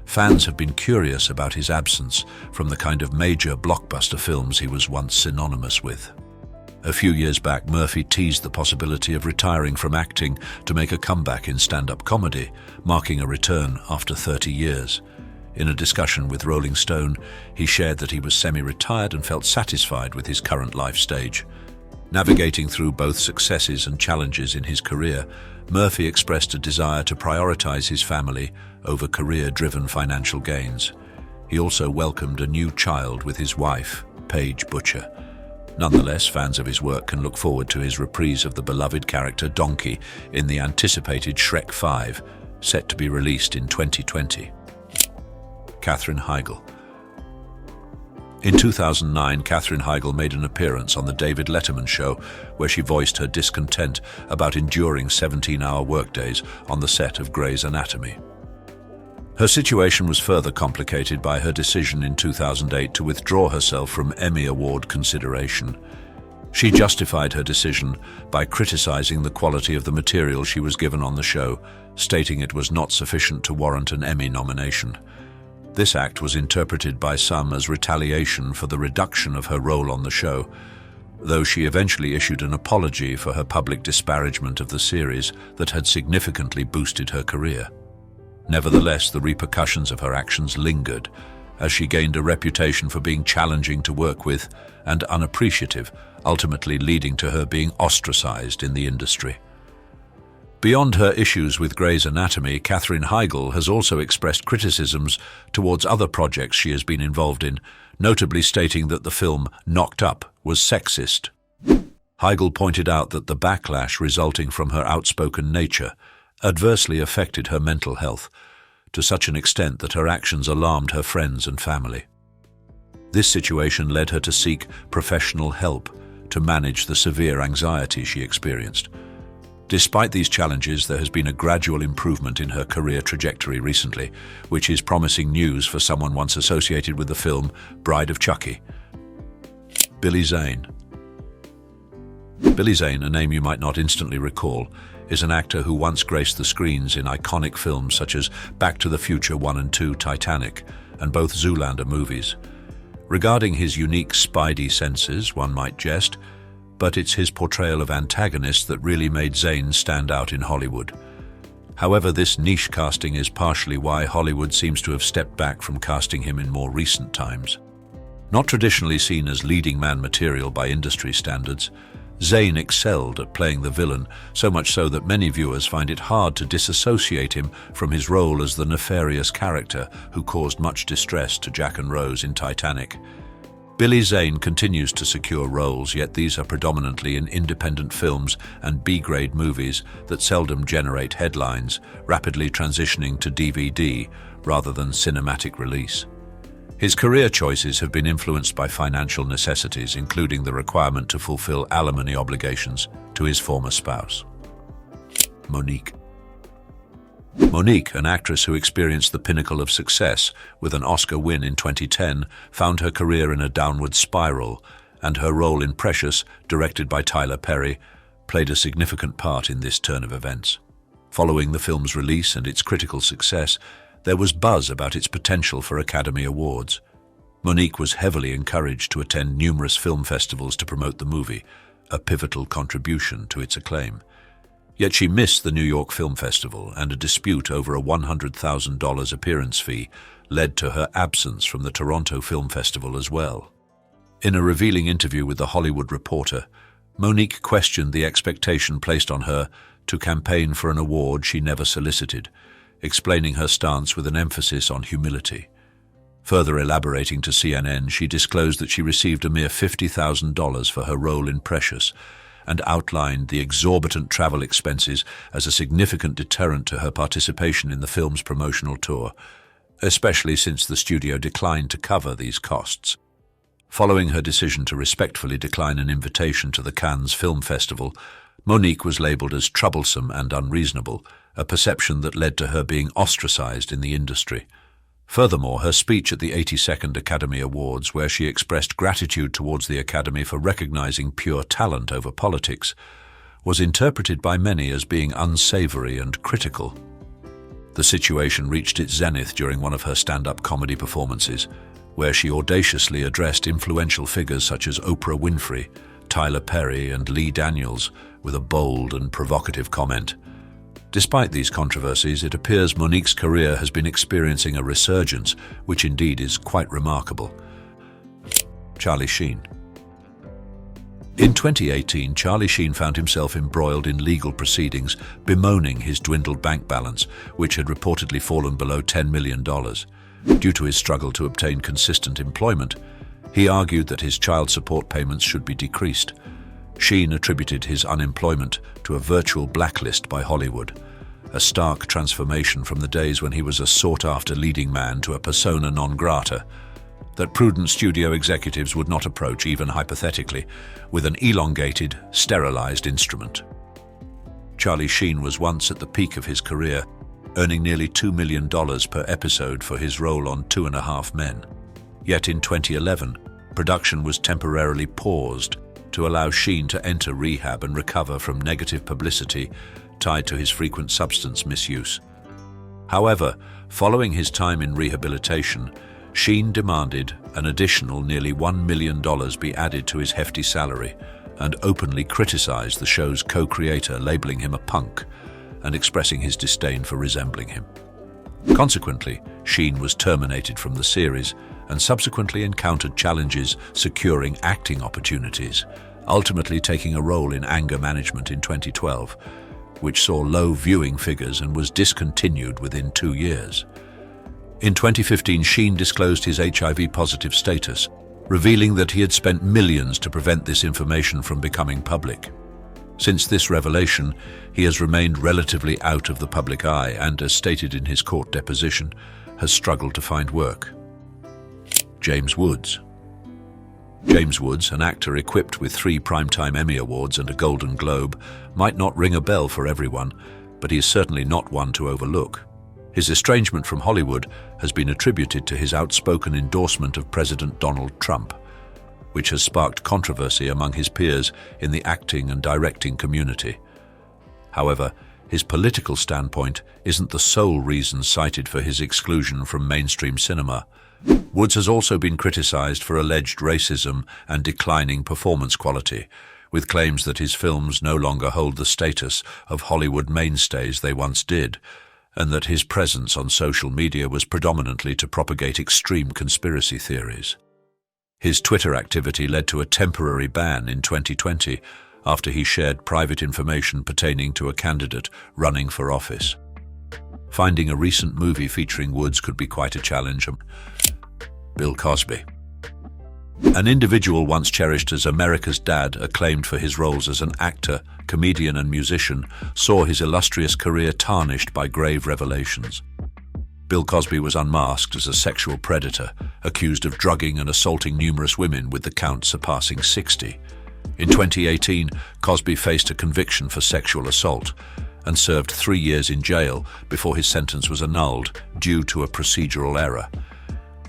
Fans have been curious about his absence from the kind of major blockbuster films he was once synonymous with. A few years back, Murphy teased the possibility of retiring from acting to make a comeback in stand-up comedy, marking a return after 30 years. In a discussion with Rolling Stone, he shared that he was semi-retired and felt satisfied with his current life stage. Navigating through both successes and challenges in his career, Murphy expressed a desire to prioritize his family over career-driven financial gains. He also welcomed a new child with his wife, Paige Butcher. Nonetheless, fans of his work can look forward to his reprise of the beloved character Donkey in the anticipated Shrek 5, set to be released in 2020. Katherine Heigl. In 2009, Katherine Heigl made an appearance on The David Letterman Show, where she voiced her discontent about enduring 17-hour workdays on the set of Grey's Anatomy. Her situation was further complicated by her decision in 2008 to withdraw herself from Emmy Award consideration. She justified her decision by criticizing the quality of the material she was given on the show, stating it was not sufficient to warrant an Emmy nomination. This act was interpreted by some as retaliation for the reduction of her role on the show, though she eventually issued an apology for her public disparagement of the series that had significantly boosted her career. Nevertheless, the repercussions of her actions lingered, as she gained a reputation for being challenging to work with and unappreciative, ultimately leading to her being ostracized in the industry. Beyond her issues with Grey's Anatomy, Katherine Heigl has also expressed criticisms towards other projects she has been involved in, notably stating that the film Knocked Up was sexist. Heigl pointed out that the backlash resulting from her outspoken nature adversely affected her mental health, to such an extent that her actions alarmed her friends and family. This situation led her to seek professional help to manage the severe anxiety she experienced. Despite these challenges, there has been a gradual improvement in her career trajectory recently, which is promising news for someone once associated with the film Bride of Chucky. Billy Zane. Billy Zane, a name you might not instantly recall, is an actor who once graced the screens in iconic films such as Back to the Future 1 and 2, Titanic, and both Zoolander movies. Regarding his unique spidey senses, one might jest, but it's his portrayal of antagonists that really made Zane stand out in Hollywood. However, this niche casting is partially why Hollywood seems to have stepped back from casting him in more recent times. Not traditionally seen as leading man material by industry standards, Zane excelled at playing the villain, so much so that many viewers find it hard to disassociate him from his role as the nefarious character who caused much distress to Jack and Rose in Titanic. Billy Zane continues to secure roles, yet these are predominantly in independent films and B-grade movies that seldom generate headlines, rapidly transitioning to DVD rather than cinematic release. His career choices have been influenced by financial necessities, including the requirement to fulfill alimony obligations to his former spouse. Monique. Monique, an actress who experienced the pinnacle of success with an Oscar win in 2010, found her career in a downward spiral, and her role in Precious, directed by Tyler Perry, played a significant part in this turn of events. Following the film's release and its critical success, there was buzz about its potential for Academy Awards. Monique was heavily encouraged to attend numerous film festivals to promote the movie, a pivotal contribution to its acclaim. Yet she missed the New York Film Festival, and a dispute over a $100,000 appearance fee led to her absence from the Toronto Film Festival as well. In a revealing interview with The Hollywood Reporter, Monique questioned the expectation placed on her to campaign for an award she never solicited, explaining her stance with an emphasis on humility. Further elaborating to CNN, she disclosed that she received a mere $50,000 for her role in Precious, and outlined the exorbitant travel expenses as a significant deterrent to her participation in the film's promotional tour, especially since the studio declined to cover these costs. Following her decision to respectfully decline an invitation to the Cannes Film Festival, Monique was labeled as troublesome and unreasonable, a perception that led to her being ostracized in the industry. Furthermore, her speech at the 82nd Academy Awards, where she expressed gratitude towards the Academy for recognizing pure talent over politics, was interpreted by many as being unsavory and critical. The situation reached its zenith during one of her stand-up comedy performances, where she audaciously addressed influential figures such as Oprah Winfrey, Tyler Perry, and Lee Daniels with a bold and provocative comment. Despite these controversies, it appears Monique's career has been experiencing a resurgence, which indeed is quite remarkable. Charlie Sheen. In 2018, Charlie Sheen found himself embroiled in legal proceedings, bemoaning his dwindled bank balance, which had reportedly fallen below $10 million. Due to his struggle to obtain consistent employment, he argued that his child support payments should be decreased. Sheen attributed his unemployment to a virtual blacklist by Hollywood, a stark transformation from the days when he was a sought-after leading man to a persona non grata that prudent studio executives would not approach, even hypothetically, with an elongated, sterilized instrument. Charlie Sheen was once at the peak of his career, earning nearly $2 million per episode for his role on 2.5 Men. Yet in 2011, production was temporarily paused to allow Sheen to enter rehab and recover from negative publicity tied to his frequent substance misuse. However, following his time in rehabilitation, Sheen demanded an additional nearly $1 million be added to his hefty salary and openly criticized the show's co-creator, labeling him a punk and expressing his disdain for resembling him. Consequently, Sheen was terminated from the series and subsequently encountered challenges securing acting opportunities, ultimately taking a role in Anger Management in 2012, which saw low viewing figures and was discontinued within 2 years. In 2015, Sheen disclosed his HIV-positive status, revealing that he had spent millions to prevent this information from becoming public. Since this revelation, he has remained relatively out of the public eye and, as stated in his court deposition, has struggled to find work. James Woods. James Woods, an actor equipped with 3 Primetime Emmy Awards and a Golden Globe, might not ring a bell for everyone, but he is certainly not one to overlook. His estrangement from Hollywood has been attributed to his outspoken endorsement of President Donald Trump, which has sparked controversy among his peers in the acting and directing community. However, his political standpoint isn't the sole reason cited for his exclusion from mainstream cinema. Woods has also been criticized for alleged racism and declining performance quality, with claims that his films no longer hold the status of Hollywood mainstays they once did, and that his presence on social media was predominantly to propagate extreme conspiracy theories. His Twitter activity led to a temporary ban in 2020, after he shared private information pertaining to a candidate running for office. Finding a recent movie featuring Woods could be quite a challenge. Bill Cosby. An individual once cherished as America's dad, acclaimed for his roles as an actor, comedian and musician, saw his illustrious career tarnished by grave revelations. Bill Cosby was unmasked as a sexual predator, accused of drugging and assaulting numerous women, with the count surpassing 60. In 2018, Cosby faced a conviction for sexual assault and served 3 years in jail before his sentence was annulled due to a procedural error.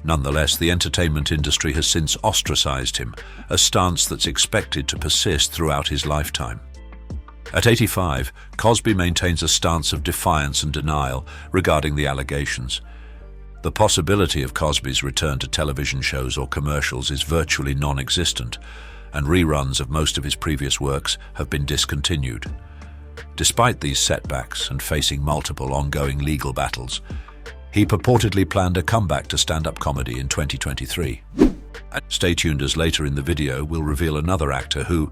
Nonetheless, the entertainment industry has since ostracized him, a stance that's expected to persist throughout his lifetime. At 85, Cosby maintains a stance of defiance and denial regarding the allegations. The possibility of Cosby's return to television shows or commercials is virtually non-existent, and reruns of most of his previous works have been discontinued. Despite these setbacks and facing multiple ongoing legal battles, he purportedly planned a comeback to stand-up comedy in 2023. Stay tuned, as later in the video we'll reveal another actor who,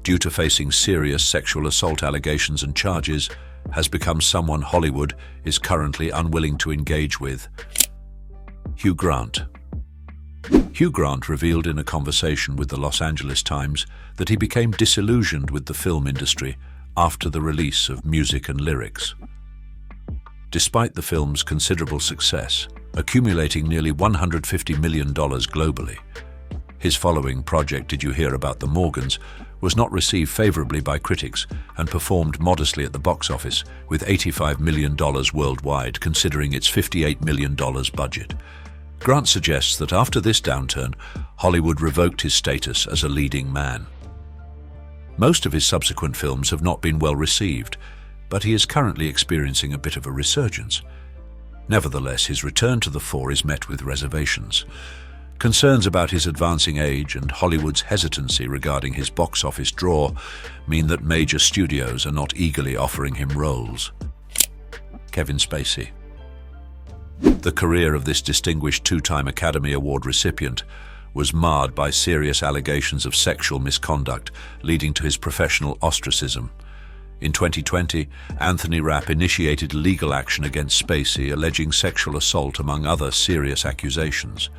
due to facing serious sexual assault allegations and charges, has become someone Hollywood is currently unwilling to engage with. Hugh Grant. Hugh Grant revealed in a conversation with the Los Angeles Times that he became disillusioned with the film industry after the release of Music and Lyrics. Despite the film's considerable success, accumulating nearly $150 million globally, his following project, Did You Hear About the Morgans, was not received favorably by critics and performed modestly at the box office, with $85 million worldwide, considering its $58 million budget. Grant suggests that after this downturn, Hollywood revoked his status as a leading man. Most of his subsequent films have not been well received, but he is currently experiencing a bit of a resurgence. Nevertheless, his return to the fore is met with reservations. Concerns about his advancing age and Hollywood's hesitancy regarding his box office draw mean that major studios are not eagerly offering him roles. Kevin Spacey. The career of this distinguished two-time Academy Award recipient was marred by serious allegations of sexual misconduct, leading to his professional ostracism. In 2020, Anthony Rapp initiated legal action against Spacey, alleging sexual assault among other serious accusations.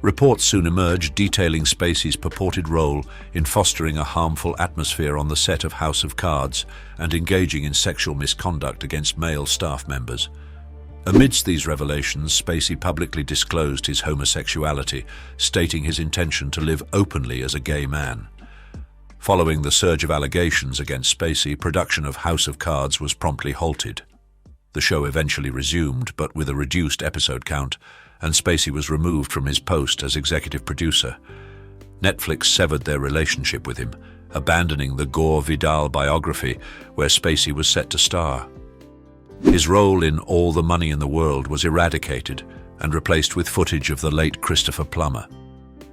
Reports soon emerged detailing Spacey's purported role in fostering a harmful atmosphere on the set of House of Cards and engaging in sexual misconduct against male staff members. Amidst these revelations, Spacey publicly disclosed his homosexuality, stating his intention to live openly as a gay man. Following the surge of allegations against Spacey, production of House of Cards was promptly halted. The show eventually resumed, but with a reduced episode count, and Spacey was removed from his post as executive producer. Netflix severed their relationship with him, abandoning the Gore Vidal biography where Spacey was set to star. His role in All the Money in the World was eradicated and replaced with footage of the late Christopher Plummer.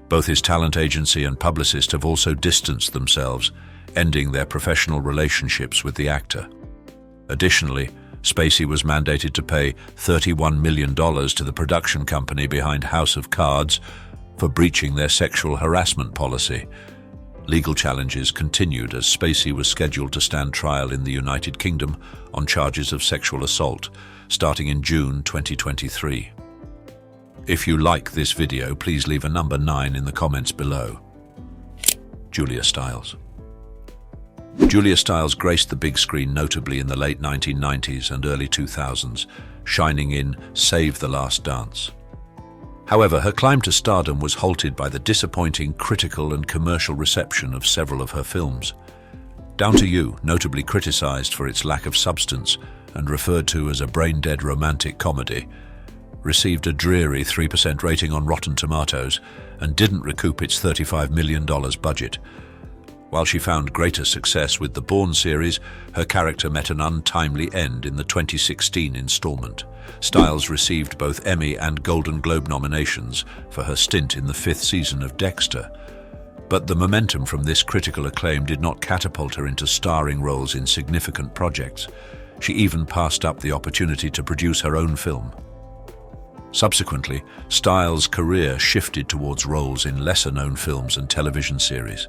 Both his talent agency and publicist have also distanced themselves, ending their professional relationships with the actor. Additionally, Spacey was mandated to pay $31 million to the production company behind House of Cards for breaching their sexual harassment policy. Legal challenges continued as Spacey was scheduled to stand trial in the United Kingdom on charges of sexual assault, starting in June 2023. If you like this video, please leave a number 9 in the comments below. Julia Stiles. Julia Stiles graced the big screen notably in the late 1990s and early 2000s, shining in Save the Last Dance. However, her climb to stardom was halted by the disappointing critical and commercial reception of several of her films. Down to You, notably criticized for its lack of substance and referred to as a brain-dead romantic comedy, received a dreary 3% rating on Rotten Tomatoes and didn't recoup its $35 million budget. While she found greater success with the Bourne series, her character met an untimely end in the 2016 installment. Stiles received both Emmy and Golden Globe nominations for her stint in the 5th season of Dexter. But the momentum from this critical acclaim did not catapult her into starring roles in significant projects. She even passed up the opportunity to produce her own film. Subsequently, Stiles' career shifted towards roles in lesser-known films and television series.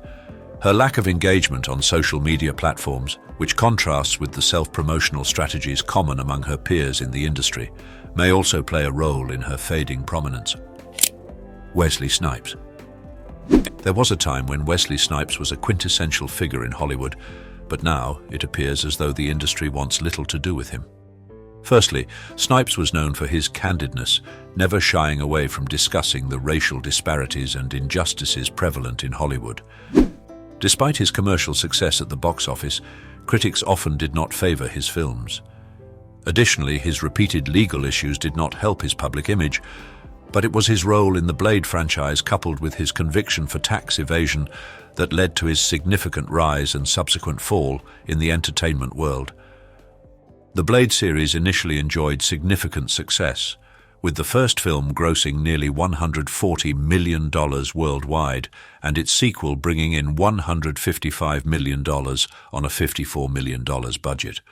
Her lack of engagement on social media platforms, which contrasts with the self-promotional strategies common among her peers in the industry, may also play a role in her fading prominence. Wesley Snipes. There was a time when Wesley Snipes was a quintessential figure in Hollywood, but now it appears as though the industry wants little to do with him. Firstly, Snipes was known for his candidness, never shying away from discussing the racial disparities and injustices prevalent in Hollywood. Despite his commercial success at the box office, critics often did not favor his films. Additionally, his repeated legal issues did not help his public image, but it was his role in the Blade franchise coupled with his conviction for tax evasion that led to his significant rise and subsequent fall in the entertainment world. The Blade series initially enjoyed significant success, with the first film grossing nearly $140 million worldwide and its sequel bringing in $155 million on a $54 million budget.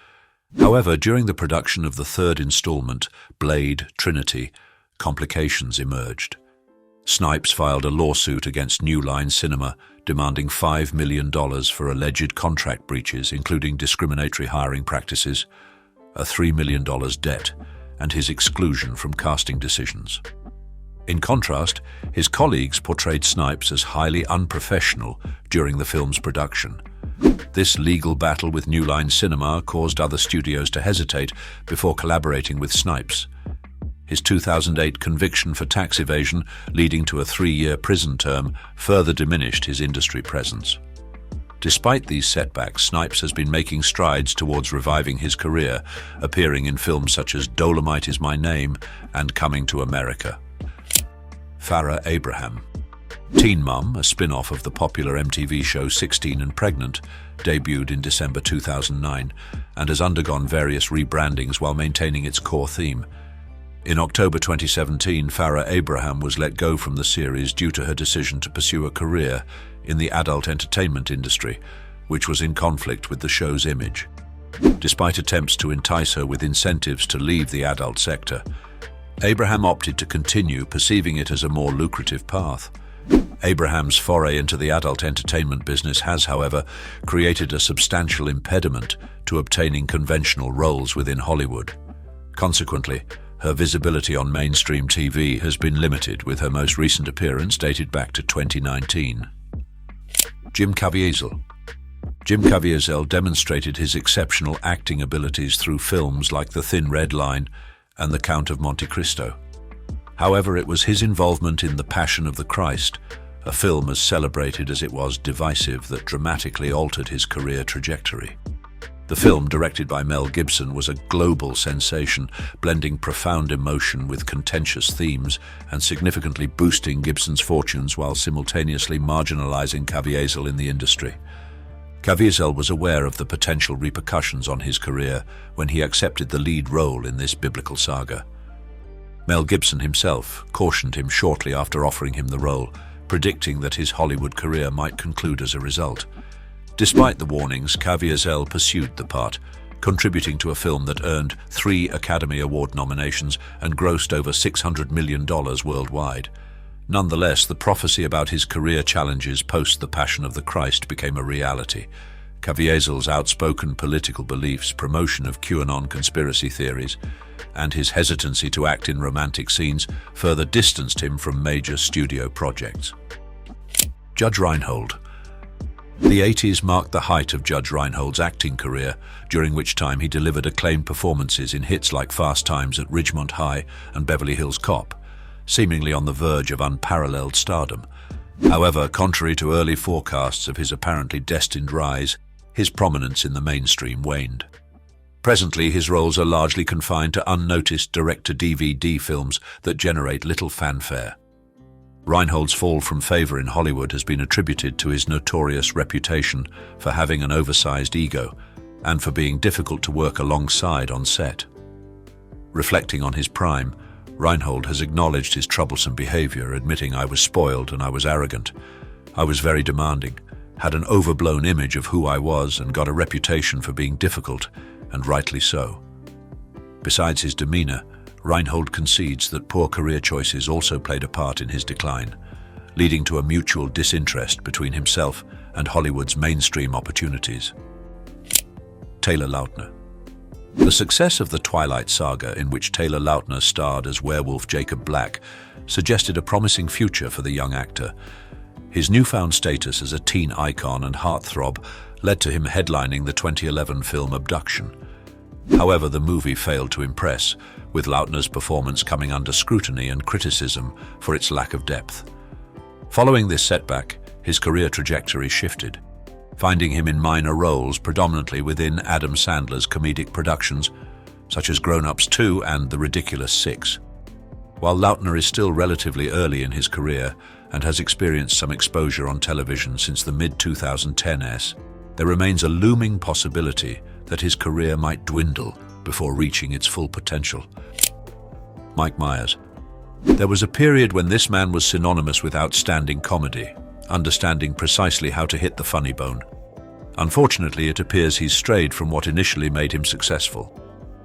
However, during the production of the third installment, Blade Trinity, complications emerged. Snipes filed a lawsuit against New Line Cinema, demanding $5 million for alleged contract breaches, including discriminatory hiring practices, a $3 million debt, and his exclusion from casting decisions. In contrast, his colleagues portrayed Snipes as highly unprofessional during the film's production. This legal battle with New Line Cinema caused other studios to hesitate before collaborating with Snipes. His 2008 conviction for tax evasion, leading to a 3-year prison term, further diminished his industry presence. Despite these setbacks, Snipes has been making strides towards reviving his career, appearing in films such as Dolomite Is My Name and Coming to America. Farrah Abraham. Teen Mum, a spin-off of the popular MTV show 16 and Pregnant, debuted in December 2009 and has undergone various rebrandings while maintaining its core theme. In October 2017, Farrah Abraham was let go from the series due to her decision to pursue a career in the adult entertainment industry, which was in conflict with the show's image. Despite attempts to entice her with incentives to leave the adult sector, Abraham opted to continue, perceiving it as a more lucrative path. Abraham's foray into the adult entertainment business has, however, created a substantial impediment to obtaining conventional roles within Hollywood. Consequently, her visibility on mainstream TV has been limited, with her most recent appearance dated back to 2019. Jim Caviezel. Jim Caviezel demonstrated his exceptional acting abilities through films like The Thin Red Line and The Count of Monte Cristo. However, it was his involvement in The Passion of the Christ, a film as celebrated as it was divisive, that dramatically altered his career trajectory. The film, directed by Mel Gibson, was a global sensation, blending profound emotion with contentious themes and significantly boosting Gibson's fortunes while simultaneously marginalizing Caviezel in the industry. Caviezel was aware of the potential repercussions on his career when he accepted the lead role in this biblical saga. Mel Gibson himself cautioned him shortly after offering him the role, predicting that his Hollywood career might conclude as a result. Despite the warnings, Caviezel pursued the part, contributing to a film that earned 3 Academy Award nominations and grossed over $600 million worldwide. Nonetheless, the prophecy about his career challenges post The Passion of the Christ became a reality. Caviezel's outspoken political beliefs, promotion of QAnon conspiracy theories, and his hesitancy to act in romantic scenes further distanced him from major studio projects. Judge Reinhold. The 80s marked the height of Judge Reinhold's acting career, during which time he delivered acclaimed performances in hits like Fast Times at Ridgemont High and Beverly Hills Cop, seemingly on the verge of unparalleled stardom. However, contrary to early forecasts of his apparently destined rise, his prominence in the mainstream waned. Presently, his roles are largely confined to unnoticed direct-to-DVD films that generate little fanfare. Reinhold's fall from favor in Hollywood has been attributed to his notorious reputation for having an oversized ego and for being difficult to work alongside on set. Reflecting on his prime, Reinhold has acknowledged his troublesome behavior, admitting, "I was spoiled and I was arrogant. I was very demanding, had an overblown image of who I was, and got a reputation for being difficult, and rightly so." Besides his demeanor, Reinhold concedes that poor career choices also played a part in his decline, leading to a mutual disinterest between himself and Hollywood's mainstream opportunities. Taylor Lautner. The success of the Twilight Saga, in which Taylor Lautner starred as werewolf Jacob Black, suggested a promising future for the young actor. His newfound status as a teen icon and heartthrob led to him headlining the 2011 film Abduction. However, the movie failed to impress, with Lautner's performance coming under scrutiny and criticism for its lack of depth. Following this setback, his career trajectory shifted, finding him in minor roles predominantly within Adam Sandler's comedic productions, such as Grown Ups 2 and The Ridiculous Six. While Lautner is still relatively early in his career and has experienced some exposure on television since the mid-2010s, there remains a looming possibility that his career might dwindle before reaching its full potential. Mike Myers. There was a period when this man was synonymous with outstanding comedy, understanding precisely how to hit the funny bone. Unfortunately, it appears he's strayed from what initially made him successful.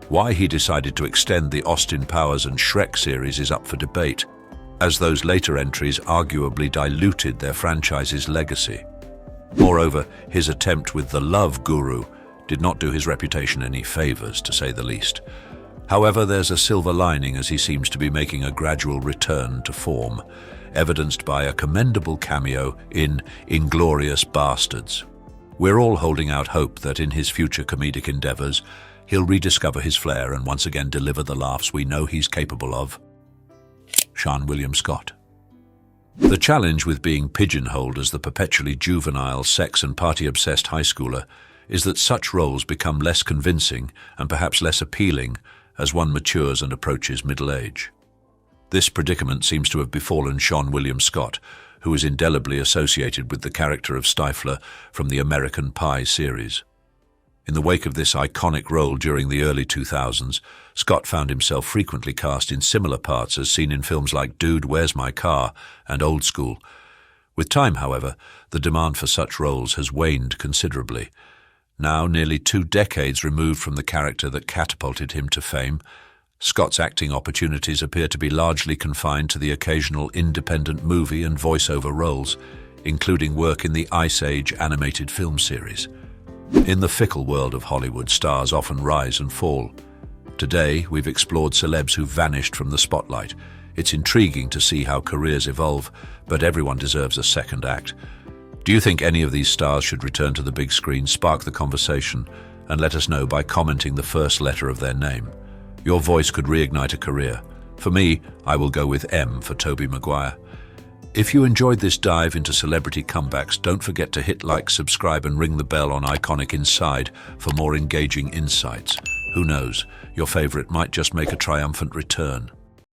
Why he decided to extend the Austin Powers and Shrek series is up for debate, as those later entries arguably diluted their franchise's legacy. Moreover, his attempt with The Love Guru did not do his reputation any favors, to say the least. However, there's a silver lining as he seems to be making a gradual return to form, evidenced by a commendable cameo in Inglourious Bastards. We're all holding out hope that in his future comedic endeavors, he'll rediscover his flair and once again deliver the laughs we know he's capable of. Seann William Scott. The challenge with being pigeonholed as the perpetually juvenile, sex and party-obsessed high schooler is that such roles become less convincing and perhaps less appealing as one matures and approaches middle age. This predicament seems to have befallen Seann William Scott, who is indelibly associated with the character of Stifler from the American Pie series. In the wake of this iconic role during the early 2000s, Scott found himself frequently cast in similar parts as seen in films like Dude, Where's My Car? And Old School. With time, however, the demand for such roles has waned considerably. Now, nearly 2 decades removed from the character that catapulted him to fame, Scott's acting opportunities appear to be largely confined to the occasional independent movie and voiceover roles, including work in the Ice Age animated film series. In the fickle world of Hollywood, stars often rise and fall. Today, we've explored celebs who vanished from the spotlight. It's intriguing to see how careers evolve, but everyone deserves a second act. Do you think any of these stars should return to the big screen? Spark the conversation and let us know by commenting the first letter of their name. Your voice could reignite a career. For me, I will go with M for Tobey Maguire. If you enjoyed this dive into celebrity comebacks, don't forget to hit like, subscribe and ring the bell on Iconic for more engaging insights. Who knows, your favorite might just make a triumphant return.